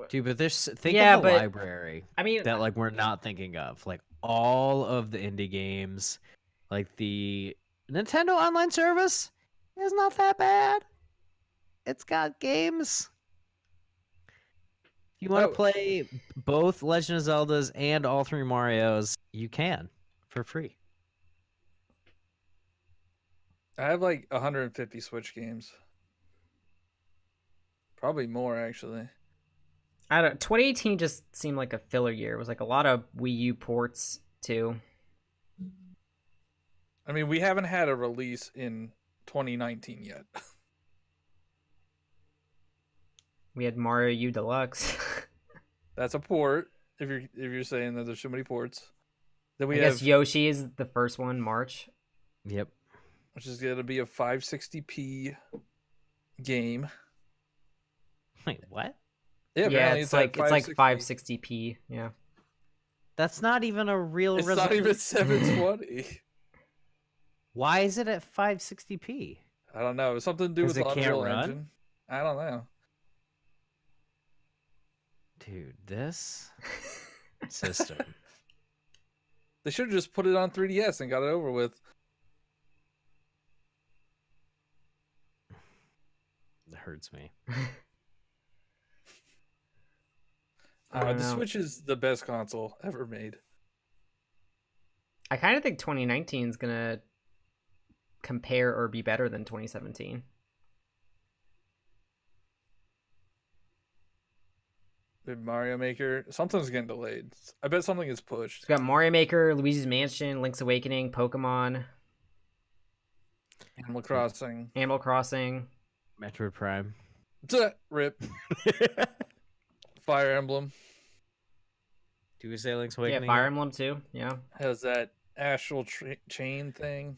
Dude, but there's think Yeah, of the but- library I mean, that like we're not thinking of. Like all of the indie games, like the Nintendo Online service is not that bad. It's got games. If you want to Oh. play both Legend of Zeldas and all 3 Marios, you can for free. I have like 150 Switch games. Probably more actually. I don't. 2018 just seemed like a filler year. It was like a lot of Wii U ports too. I mean, we haven't had a release in 2019 yet. We had Mario U Deluxe. That's a port. If you're saying that there's too many ports, then I we guess have, Yoshi is the first one, March. Yep. which is gonna be a 560p game. Wait, what? Yeah, Yeah, apparently it's at like 560. 560p. Yeah. That's not even a real It's not even resolution. 720. Why is it at 560p? I don't know. It's something to do Because with the it can't Unreal run? Engine. I don't know. Dude, this system. They should have just put it on 3DS and got it over with. It hurts me. I don't The know. Switch is the best console ever made. I kind of think 2019 is gonna compare or be better than 2017. The Mario Maker, something's getting delayed. I bet something is pushed. It's got Mario Maker, Luigi's Mansion, Link's Awakening, Pokemon, Animal Crossing. Animal Crossing. Metroid Prime. Rip. Fire Emblem Do we say Link's Yeah, Awakening? Fire Emblem too. Yeah. has that astral chain thing.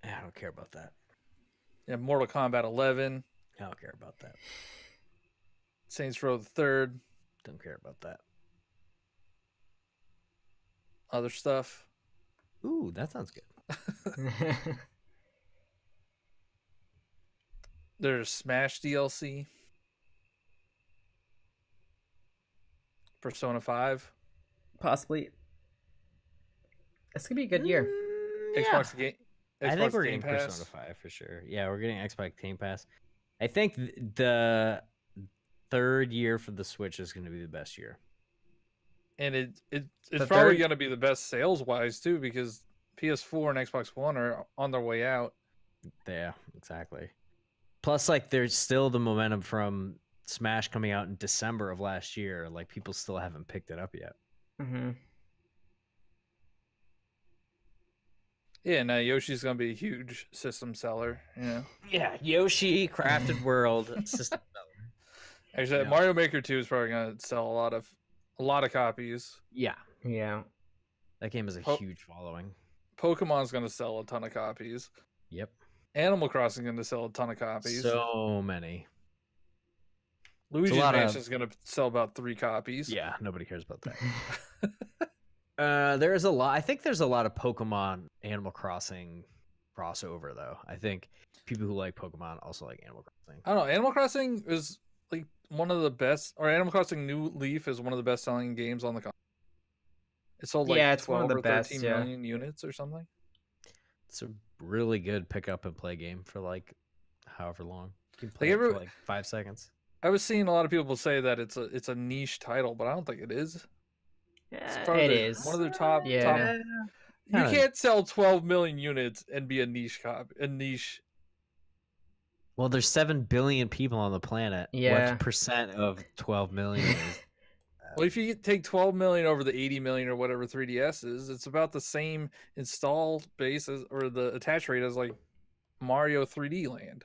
Yeah, I don't care about that. Yeah, Mortal Kombat 11, I don't care about that. Saints Row the Third, Don't care about that. other stuff. Ooh, that sounds good. There's Smash DLC, Persona 5, Possibly. It's gonna be a good year. Xbox Game. I think Xbox we're Game getting Pass. Persona 5 for sure. Yeah, we're getting Xbox Game Pass. I think the third year for the Switch is going to be the best year. And it's The probably third- going to be the best sales wise too, because PS4 and Xbox One are on their way out. Yeah, exactly. Plus, like, there's still the momentum from Smash coming out in December of last year. Like, people still haven't picked it up yet. Mm-hmm. Yeah, now Yoshi's going to be a huge system seller. You know, Yeah, Yoshi, Crafted World, system. actually, Yeah. Mario Maker 2 is probably going to sell a lot of copies. Yeah, Yeah. that game has a Po- huge following. Pokemon's going to sell a ton of copies. Yep. Animal Crossing going to sell a ton of copies. So many. Luigi's lot of- Mansion is going to sell about 3 copies. Yeah, nobody cares about that. There's a lot. I think there's a lot of Pokemon Animal Crossing crossover, though. I think people who like Pokemon also like Animal Crossing. I don't know. Animal Crossing is like one of the best, or Animal Crossing New Leaf is one of the best selling games on the console. It sold like Yeah, it's 12 one of the or best, 13 yeah. million units or something. It's a really good pick up and play game for like however long. You can play Like it for like 5 seconds. I was seeing a lot of people say that it's a niche title, but I don't think it is. It's Yeah, probably it is. one of their top. Yeah. You can't sell 12 million units and be a niche cop. A niche. Well, there's 7 billion people on the planet. Yeah. What percent of 12 million is? Well, if you take 12 million over the 80 million or whatever 3DS is, it's about the same install base as, or the attach rate as like Mario 3D Land.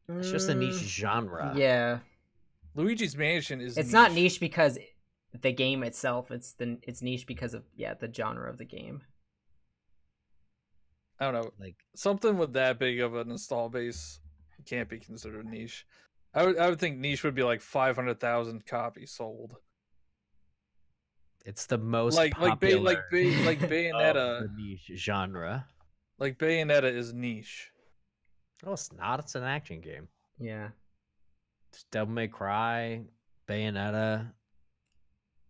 It's just a niche genre. Yeah. Luigi's Mansion is. It's not niche because the game itself. It's niche because of the genre of the game. I don't know. Like Something with that big of an install base can't be considered niche. I would think niche would be like 500,000 copies sold. it's the most Like popular Bayonetta. of the niche genre. Like Bayonetta is niche. No, it's not. It's an action game. Yeah. It's Devil May Cry, Bayonetta.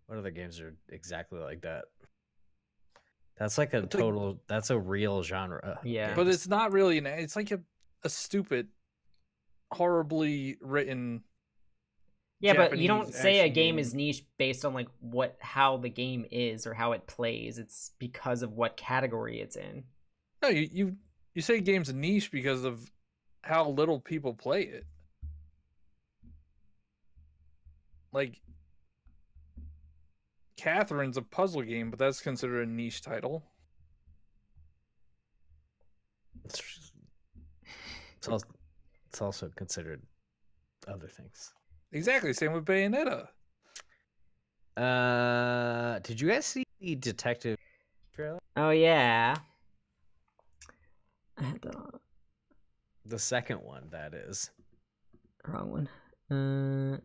What other games are exactly like that? That's like a total. That's a real genre. Yeah. But it's not really. It's like a stupid, horribly written. Yeah, but you don't Japanese say a action game game. is niche based on like how the game is or how it plays. It's because of what category it's in. No, you say game's niche because of how little people play it. Like Catherine's a puzzle game, but that's considered a niche title. It's also considered other things. Exactly, same with Bayonetta. Did you guys see the detective trailer? Oh yeah. The second one, that is. Wrong one.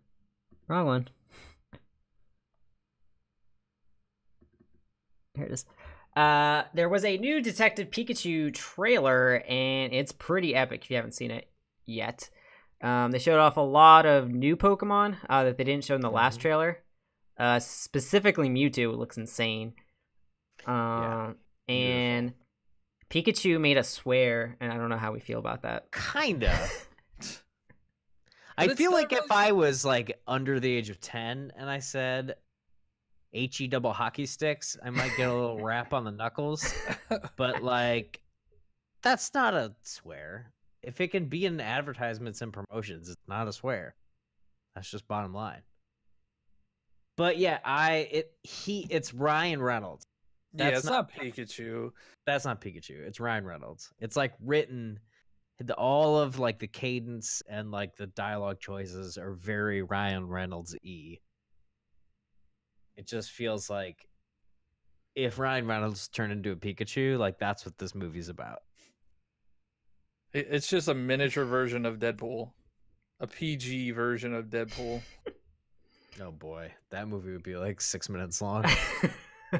Wrong one. Here it is. There was a new Detective Pikachu trailer, and it's pretty epic if you haven't seen it yet. They showed off a lot of new Pokemon that they didn't show in the last trailer. Specifically Mewtwo looks insane. And Pikachu made us swear, and I don't know how we feel about that. Kinda. I feel like if I was like under the age of 10 and I said HE double hockey sticks, I might get a little rap on the knuckles. But like, that's not a swear. If it can be in advertisements and promotions, it's not a swear. That's just bottom line. But yeah, it's Ryan Reynolds. It's not Pikachu. That's not Pikachu. It's Ryan Reynolds. It's like written. All of like the cadence and like the dialogue choices are very Ryan Reynolds-y. It just feels like if Ryan Reynolds turned into a Pikachu, like that's what this movie's about. It's just a miniature version of Deadpool, a PG version of Deadpool. Oh boy, that movie would be like 6 minutes long.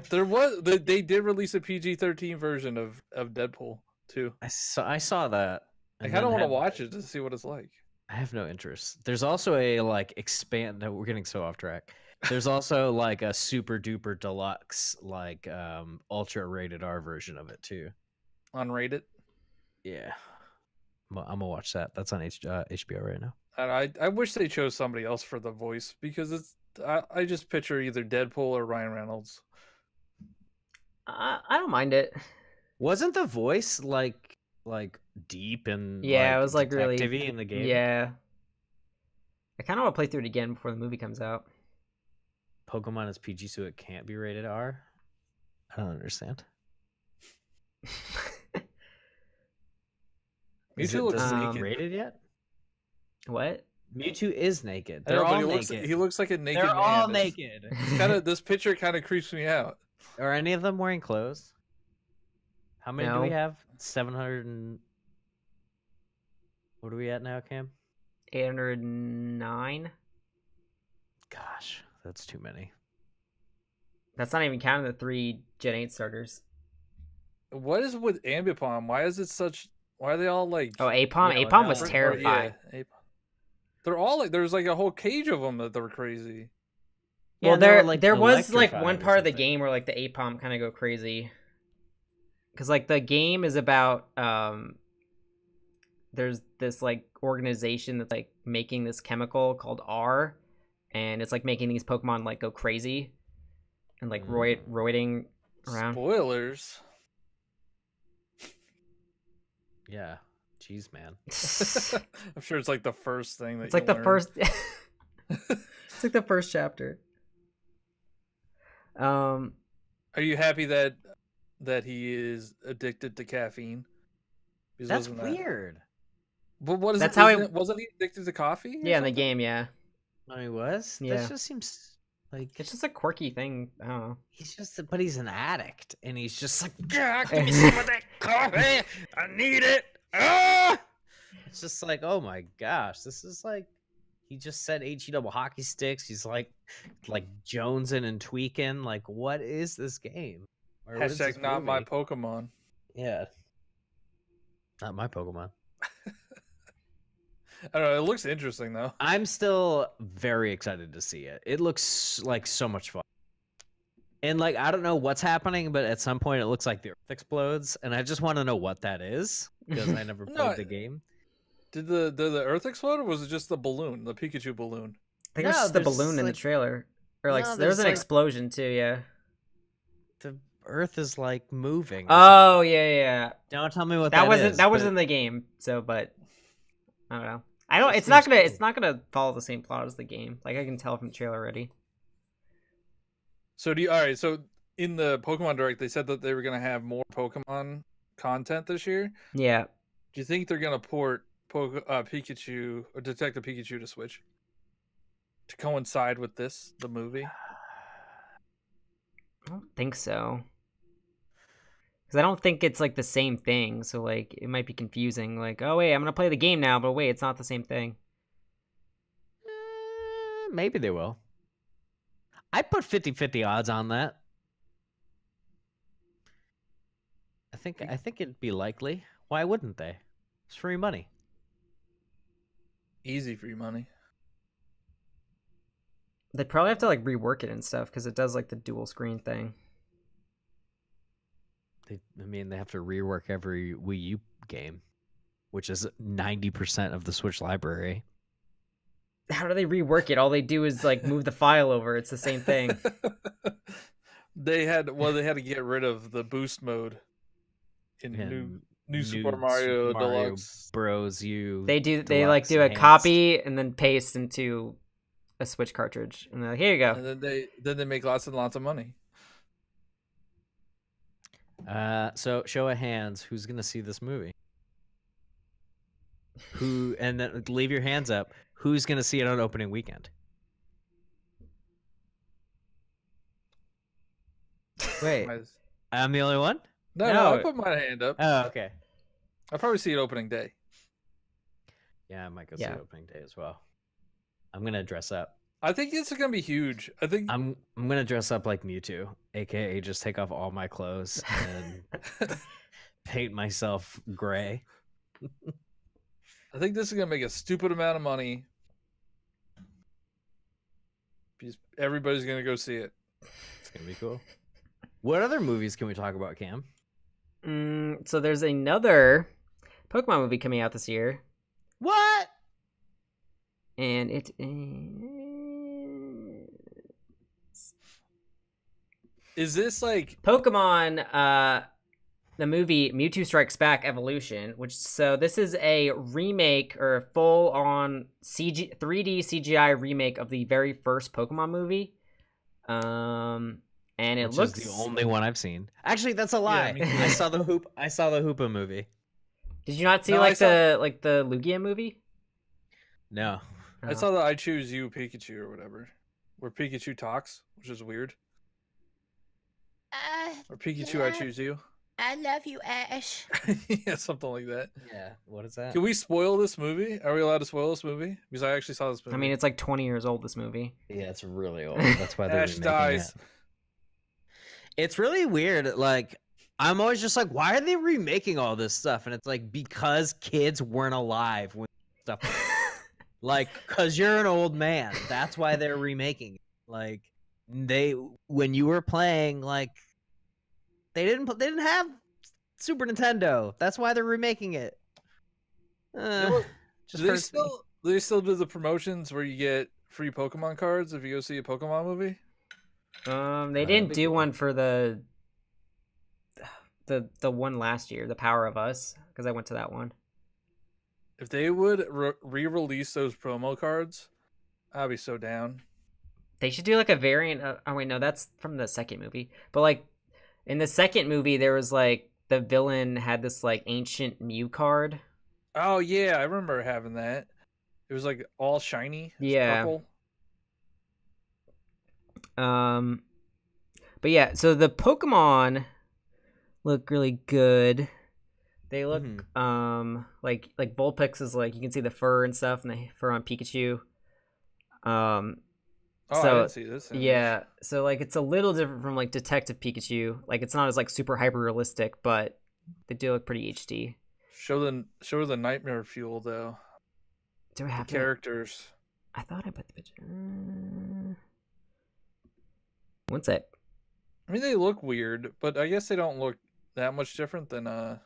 They did release a PG-13 version of Deadpool too. I saw that. I kind of want to watch it to see what it's like. I have no interest. There's also a like No, we're getting so off track. There's also like a super duper deluxe, like ultra rated R version of it too. Unrated. Yeah, I'm gonna watch that. That's on HBO right now. And I wish they chose somebody else for the voice because I just picture either Deadpool or Ryan Reynolds. I don't mind it. Wasn't the voice like deep and it was like really detective-y in the game? Yeah. I kind of want to play through it again before the movie comes out. Pokemon is PG, so it can't be rated R. I don't understand. Mewtwo looks naked. Rated yet? What? Mewtwo is naked. They're all naked. He looks like a naked man. They're all naked. This picture kind of creeps me out. Are any of them wearing clothes? How many do we No. have? 700 and... What are we at now, Cam? 809. Gosh, that's too many. That's not even counting the 3 Gen 8 starters. What is with Ambipom? Why are they all like... Oh, Apom? Yeah, Apom was no. terrifying. Yeah, Apom. They're all like... There's like a whole cage of them that they're crazy. Well, Well, there was like electrified one or part of the something. game where like the Apom kind of go crazy. Because like the game is about there's this like organization that's like making this chemical called R, and it's like making these Pokemon like go crazy and like roiding around. Spoilers. Yeah. Jeez, man. I'm sure it's like the first thing that It's like the learn. first. It's like the first chapter. Are you happy that he is addicted to caffeine? Because That's wasn't that- weird. But what is That's it? how Wasn't he addicted to coffee? or Yeah, in the something? game, yeah. Oh, he was? Yeah. That just seems like It's just a quirky thing. I don't know. he's just, but he's an addict, and he's just like, "Yeah, give me some of that coffee. I need it. Ah!" It's just like, oh my gosh, this is like, he just said HE double hockey sticks. He's like jonesing and tweaking. Like, what is this game? Or what is this Hashtag not my movie? Pokemon. Yeah, not my Pokemon. I don't know. It looks interesting though. I'm still very excited to see it. It looks like so much fun. And like, I don't know what's happening, but at some point it looks like the Earth explodes, and I just want to know what that is because I never No, played the game. Did the Earth explode, or was it just the balloon, the Pikachu balloon? I think it's No, just the there's, balloon in the like- trailer. Or like, No, there's there's, an like- explosion too, yeah. The Earth is like moving. Oh, yeah. Don't tell me what That wasn't is, that but wasn't in the game, so but I don't know. I don't It it's not seems gonna cool. it's not gonna follow the same plot as the game. Like I can tell from the trailer already. So all right? So in the Pokemon Direct, they said that they were gonna have more Pokemon content this year. Yeah. Do you think they're gonna port Pikachu or Detective Pikachu to Switch to coincide with the movie? I don't think so. Because I don't think it's like the same thing. So like it might be confusing. Like, oh wait, I'm gonna play the game now, but wait, it's not the same thing. maybe they will. I'd put 50-50 odds on that. I think it'd be likely. Why wouldn't they? It's free money. Easy free money. They'd probably have to like rework it and stuff because it does like the dual screen thing. They have to rework every Wii U game, which is 90% of the Switch library. How do they rework it? All they do is like move the file over. It's the same thing. They had to get rid of the boost mode in And new Super Mario Deluxe. Bros. You They do Deluxe a enhanced. copy and then paste into a Switch cartridge, and they're like, here you go. And then they make lots and lots of money. So show of hands, who's gonna see this movie? Who, and then leave your hands up. Who's gonna see it on opening weekend? Wait, I'm the only one? No, I put my hand up. Oh, okay. I'll probably see it opening day. Yeah, I might go see Yeah. it opening day as well. I'm gonna dress up. I think it's gonna be huge. I think I'm gonna dress up like Mewtwo, aka just take off all my clothes and paint myself gray. I think this is gonna make a stupid amount of money. Because everybody's gonna go see it. It's gonna be cool. What other movies can we talk about, Cam? So there's another Pokemon movie coming out this year, What? and it Is this like Pokemon, the movie Mewtwo Strikes Back Evolution, this is a remake or a full-on 3D CGI remake of the very first Pokemon movie. And it Which looks is the only one I've seen. Actually, that's a lie. me too. I saw the Hoopa movie. Did you not see No, I saw- the Lugia movie? No. I saw the I Choose You Pikachu or whatever. Where Pikachu talks, which is weird. Or Pikachu I Yeah. Choose You. I love you, Ash. Yeah, something like that. Yeah. What is that? Can we spoil this movie? Are we allowed to spoil this movie? Because I actually saw this movie. I mean, it's like 20 years old, this movie. Yeah, it's really old. That's why they're Ash remaking dies. it. It's really weird. Like, I'm always just like, why are they remaking all this stuff? And it's like, because kids weren't alive when stuff. Like, cause you're an old man. That's why they're remaking it. Like, when you were playing, like, they didn't have Super Nintendo. That's why they're remaking it. Just do they hurts me. still do the promotions where you get free Pokemon cards if you go see a Pokemon movie? They didn't do one for the one last year, the Power of Us, because I went to that one. If they would re-release those promo cards, I'd be so down. They should do like a variant of, oh wait, no, that's from the second movie. But like in the second movie, there was like the villain had this like ancient Mew card. Oh yeah, I remember having that. It was like all shiny. Yeah. Purple. But yeah, so the Pokemon look really good. They look like Vulpix is like, you can see the fur and stuff, and the fur on Pikachu. Oh, so, I didn't see this image. Yeah, so like it's a little different from like Detective Pikachu. Like it's not as like super hyper realistic, but they do look pretty HD. Show the nightmare fuel though. Do I have the characters? I thought I put the picture. What's it? I mean, they look weird, but I guess they don't look that much different than a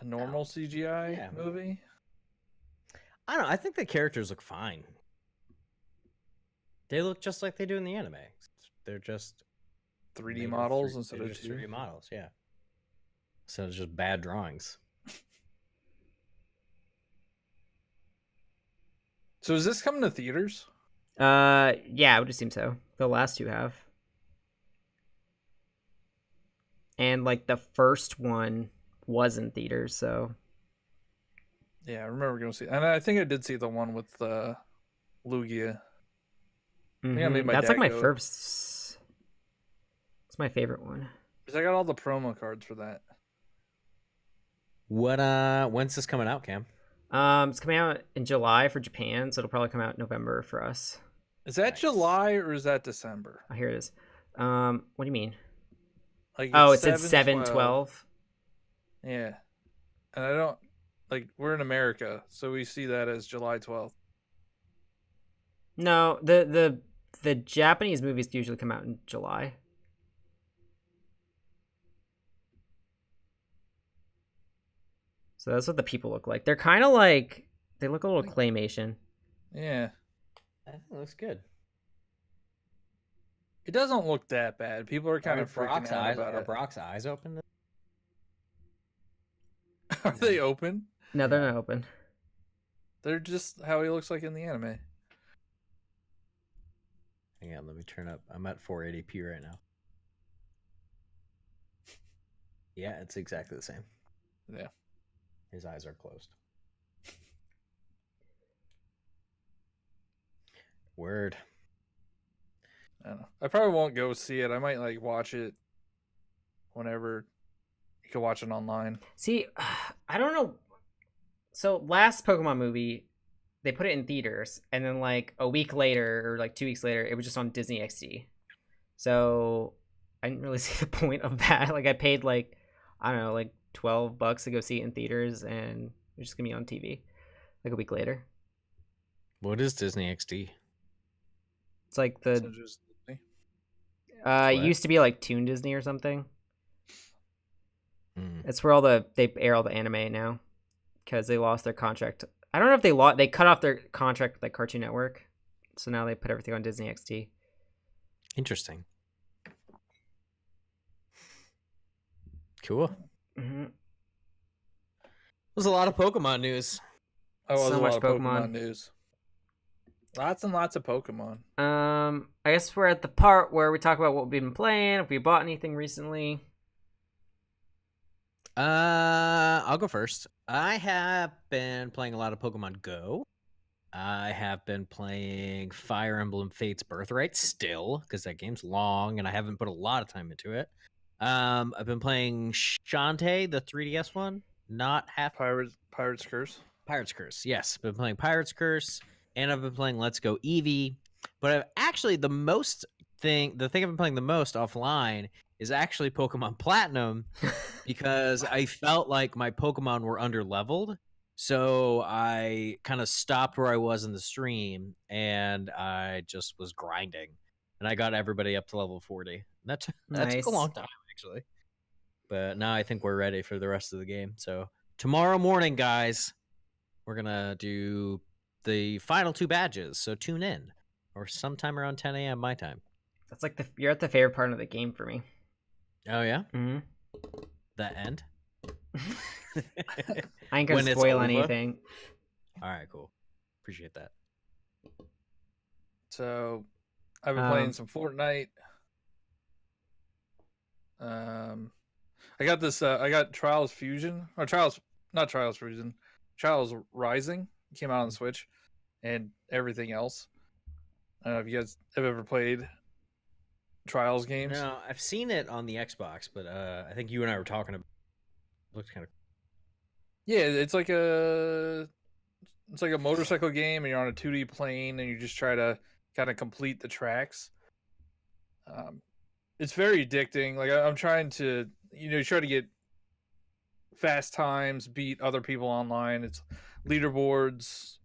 normal CGI movie. I don't know. I think the characters look fine. They look just like they do in the anime. They're just 3D models instead of 3D models. Yeah. So it's just bad drawings. So is this coming to theaters? Yeah, I would assume so. The last two have. And like the first one was in theaters, so yeah, I remember going to see, and I think I did see the one with Lugia. That's like my first. It's my favorite one. Because I got all the promo cards for that. When's this coming out, Cam? It's coming out in July for Japan, so it'll probably come out in November for us. Is that July or is that December? Oh, here it is. What do you mean? Like it said 7/12. Yeah, and I don't like. We're in America, so we see that as July 12th. No, the Japanese movies usually come out in July. So that's what the people look like. They're kind of like, they look a little claymation. Yeah. I think it looks good. It doesn't look that bad. People are kind of freaking out about it. Are Brock's eyes open? Are they open? No, they're not open. They're just how he looks like in the anime. Hang on, let me turn up. I'm at 480p right now. Yeah, it's exactly the same. Yeah. His eyes are closed. Word. I don't know. I probably won't go see it. I might like watch it whenever you can watch it online. See, I don't know. So last Pokemon movie, they put it in theaters, and then like a week later or like 2 weeks later, it was just on Disney XD. So I didn't really see the point of that. Like I paid like, I don't know, like $12 to go see it in theaters, and it was just gonna be on TV like a week later. What is Disney XD? It's like the it used to be like Toon Disney or something. It's where they air all the anime now because they lost their contract. I don't know if they cut off their contract with like Cartoon Network, so now they put everything on Disney XD. Interesting. Cool. There's a lot of Pokemon news. Oh, so much Pokemon news. Lots and lots of Pokemon. I guess we're at the part where we talk about what we've been playing, if we bought anything recently. I'll go first. I have been playing a lot of Pokemon Go. I have been playing Fire Emblem Fates Birthright still, because that game's long and I haven't put a lot of time into it. I've been playing Shantae, the 3DS one. Not half Pirate's Curse. Pirate's Curse, yes. Been playing Pirate's Curse, and I've been playing Let's Go Eevee. But I've actually the thing I've been playing the most offline is actually Pokemon Platinum, because I felt like my Pokemon were under-leveled. So I kind of stopped where I was in the stream, and I just was grinding. And I got everybody up to level 40. That took a long time, actually. But now I think we're ready for the rest of the game. So tomorrow morning, guys, we're gonna do the final 2 badges. So tune in, or sometime around 10 a.m. my time. That's like you're at the favorite part of the game for me. Oh yeah, Mm-hmm. the end. I ain't When gonna it's spoil over? anything. All right, cool. Appreciate that. So I've been playing some Fortnite. I got this. I got Trials Fusion or not Trials Fusion, Trials Rising. It came out on Switch, and everything else. I don't know if you guys have ever played Trials games. No, I've seen it on the Xbox, but I think you and I were talking about. It looks kind of. Yeah, it's like a motorcycle game, and you're on a 2D plane, and you just try to kind of complete the tracks. It's very addicting. Like I'm trying to, try to get fast times, beat other people online. It's leaderboards.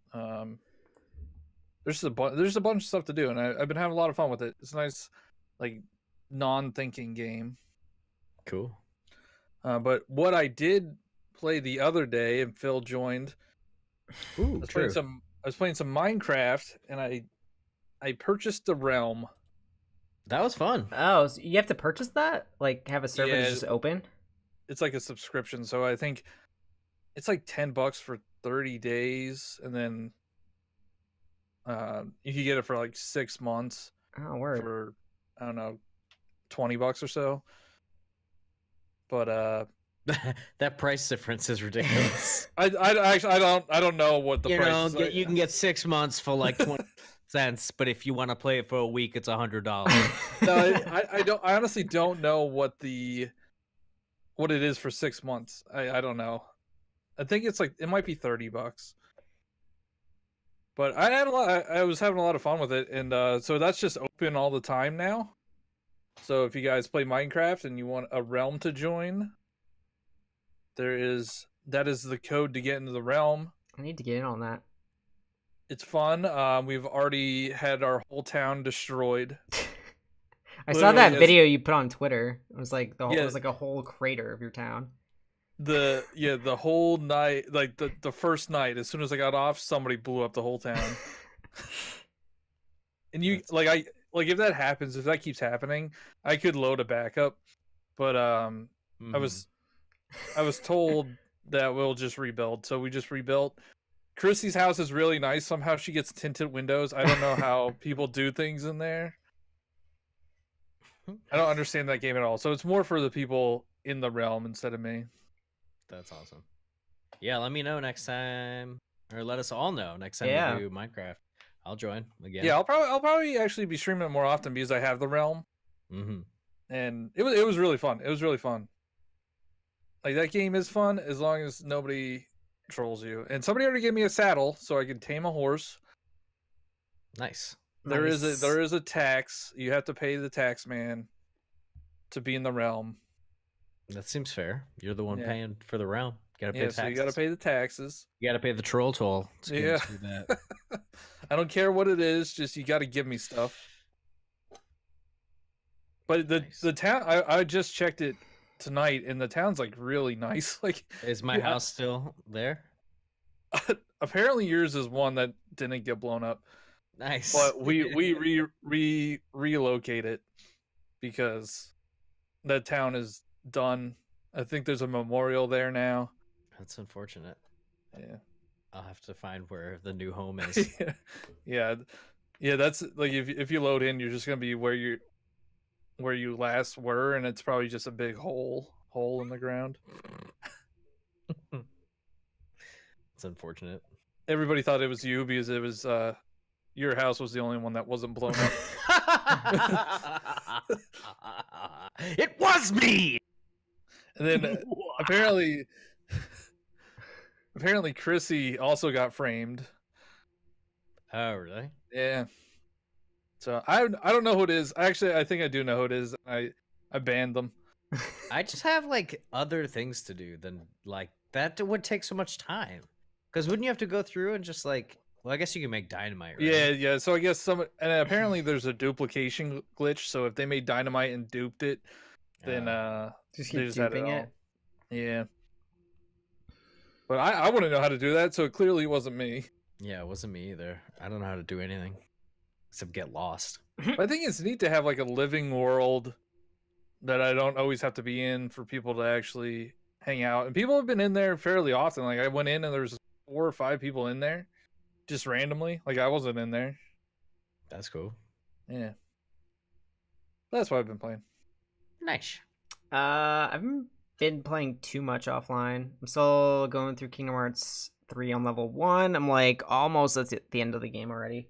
There's a bunch of stuff to do, and I've been having a lot of fun with it. It's a nice, like, non-thinking game. Cool. But what I did play the other day, and Phil joined. Ooh, I was playing some Minecraft, and I purchased the realm. That was fun. Oh, so you have to purchase that? Like, have a server Yeah. that's just open? It's like a subscription, so I think it's like $10 for 30 days, and then you can get it for like 6 months Oh, word. for, I don't know, $20 or so. But That price difference is ridiculous. I don't know what the price is. You can get 6 months for like 20 cents, but if you want to play it for a week, it's $100. No, I honestly don't know what it is for 6 months. I don't know. I think it might be $30. But I was having a lot of fun with it, and so that's just open all the time now. So if you guys play Minecraft and you want a realm to join, that is the code to get into the realm. I need to get in on that. It's fun. We've already had our whole town destroyed. I saw that video you put on Twitter. It was like it Yeah. was like a whole crater of your town. The whole night, like the first night, as soon as I got off, somebody blew up the whole town. And if that happens, if that keeps happening, I could load a backup. But I was told that we'll just rebuild, so we just rebuilt. Chrissy's house is really nice. Somehow she gets tinted windows. I don't know how people do things in there. I don't understand that game at all. So it's more for the people in the realm instead of me. That's awesome. Yeah, let me know next time, or let us all know next time Yeah. we do Minecraft. I'll join again. Yeah, I'll probably actually be streaming it more often because I have the realm. Mm-hmm. And it was really fun. It was really fun. Like, that game is fun as long as nobody trolls you. And somebody already gave me a saddle so I can tame a horse. Nice. There is a tax. You have to pay the tax man to be in the realm. That seems fair. You're the one Yeah. paying for the realm. Gotta pay taxes. So you got to pay the taxes. You gotta pay the troll toll. to get Yeah. into that. I don't care what it is. Just you got to give me stuff. But the town, I just checked it tonight, and the town's like really nice. Like, Is my house still there? apparently yours is one that didn't get blown up. Nice. But we relocate it because that town is done. I think there's a memorial there now. That's unfortunate. Yeah. I'll have to find where the new home is. yeah. That's like if you load in, you're just gonna be where you last were, and it's probably just a big hole in the ground. It's unfortunate. Everybody thought it was you because it was your house was the only one that wasn't blown up. It was me. And then apparently Chrissy also got framed. Oh, really? Yeah. So I don't know who it is. Actually, I think I do know who it is. I banned them. I just have like other things to do than like that would take so much time. Because wouldn't you have to go through and just like, well, I guess you can make dynamite, right? Yeah. So I guess and apparently there's a duplication glitch. So if they made dynamite and duped it, then Just they keep just had duping all. it. Yeah. But I wouldn't know how to do that, so it clearly wasn't me. Yeah, it wasn't me either. I don't know how to do anything except get lost. But I think it's neat to have like a living world that I don't always have to be in for people to actually hang out. And people have been in there fairly often. Like I went in and there's 4 or 5 people in there just randomly. Like I wasn't in there. That's cool. Yeah. That's what I've been playing. Nice. I haven't been playing too much offline. I'm still going through Kingdom Hearts 3 on level 1. I'm like almost at the end of the game already.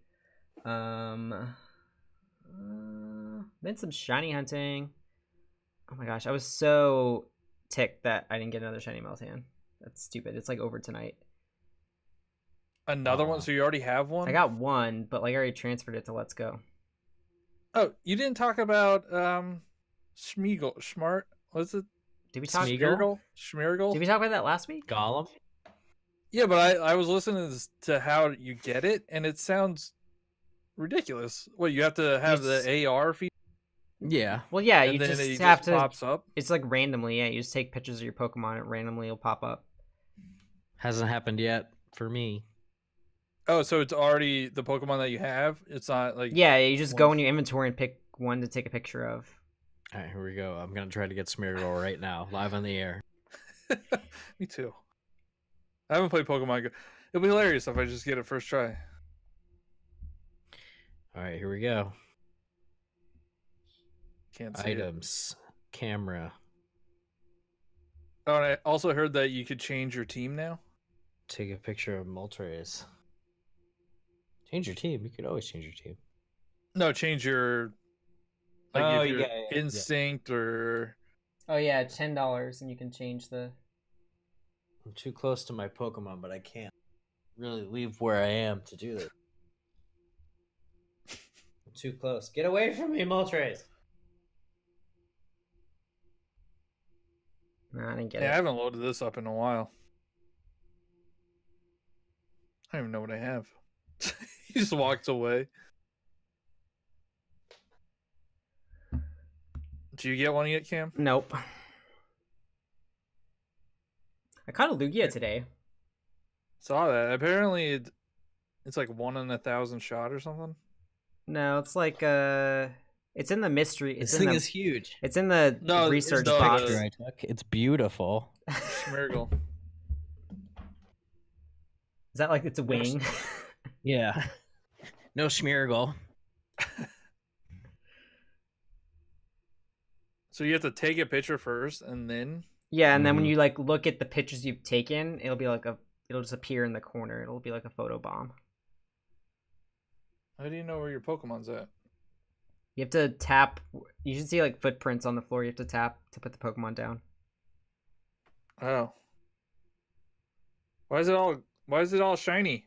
Been some shiny hunting. Oh my gosh, I was so ticked that I didn't get another shiny Meltan. That's stupid. It's like over tonight. Another one? So you already have one? I got one, but like I already transferred it to Let's Go. Oh, you didn't talk about Schmeagle. Smart? What's it? Did we talk? Smeagol? Schmeargle? Did we talk about that last week? Gollum? Yeah, but I was listening to how you get it, and it sounds ridiculous. What, you have to have the AR feature? Yeah. Well, yeah, And you then just it have just to. pops up? It's like randomly. Yeah, you just take pictures of your Pokemon, and randomly it'll pop up. Hasn't happened yet for me. Oh, so it's already the Pokemon that you have? It's not like... Yeah, you just go in your inventory and pick one to take a picture of. All right, here we go. I'm going to try to get Smeargle right now, live on the air. Me too. I haven't played Pokemon Go. It'll be hilarious if I just get it first try. All right, here we go. Can't see Items. Camera. Oh, and I also heard that you could change your team now. Take a picture of Moltres. Change your team. You could always change your team. No, change your... Like Oh, if you're yeah. Instinct or... Oh yeah, $10, and you can change the. I'm too close to my Pokemon, but I can't really leave where I am to do this. I'm too close. Get away from me, Moltres! No, I didn't get Yeah, I it. haven't loaded this up in a while. I don't even know what I have. He just walks away. Did you get one yet, Cam? Nope. I caught a Lugia today. Saw that. Apparently, it's like 1 in 1,000 shot or something. No, it's like it's in the mystery. It's This in thing the, is huge. It's in the No, research no, box. Picture I took. It's beautiful. Schmeargle. Is that like its a wing? Yeah. No Smeargle. So you have to take a picture first, and then... Yeah, and then when Mhm. you like look at the pictures you've taken, it'll be like it'll just appear in the corner. It'll be like a photo bomb. How do you know where your Pokemon's at? You have to tap. You should see like footprints on the floor. You have to tap to put the Pokemon down. Oh. Why is it all shiny?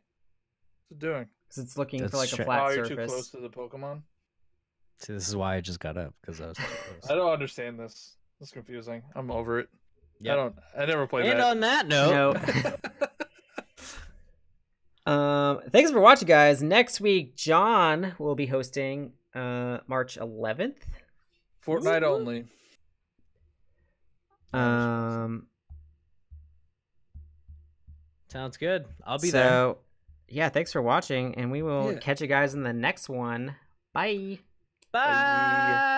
What's it doing? Because it's looking That's for like a shit. flat Oh, you're too surface. close to the Pokemon? See, this is why I just got up, because I was too I close. don't understand this. It's confusing. I'm over it. Yep. I never played And that. on that note, No. Thanks for watching, guys. Next week, John will be hosting March 11th. Fortnite only. sounds good. I'll be there. So, yeah, thanks for watching, and we will Yeah. catch you guys in the next one. Bye. Bye.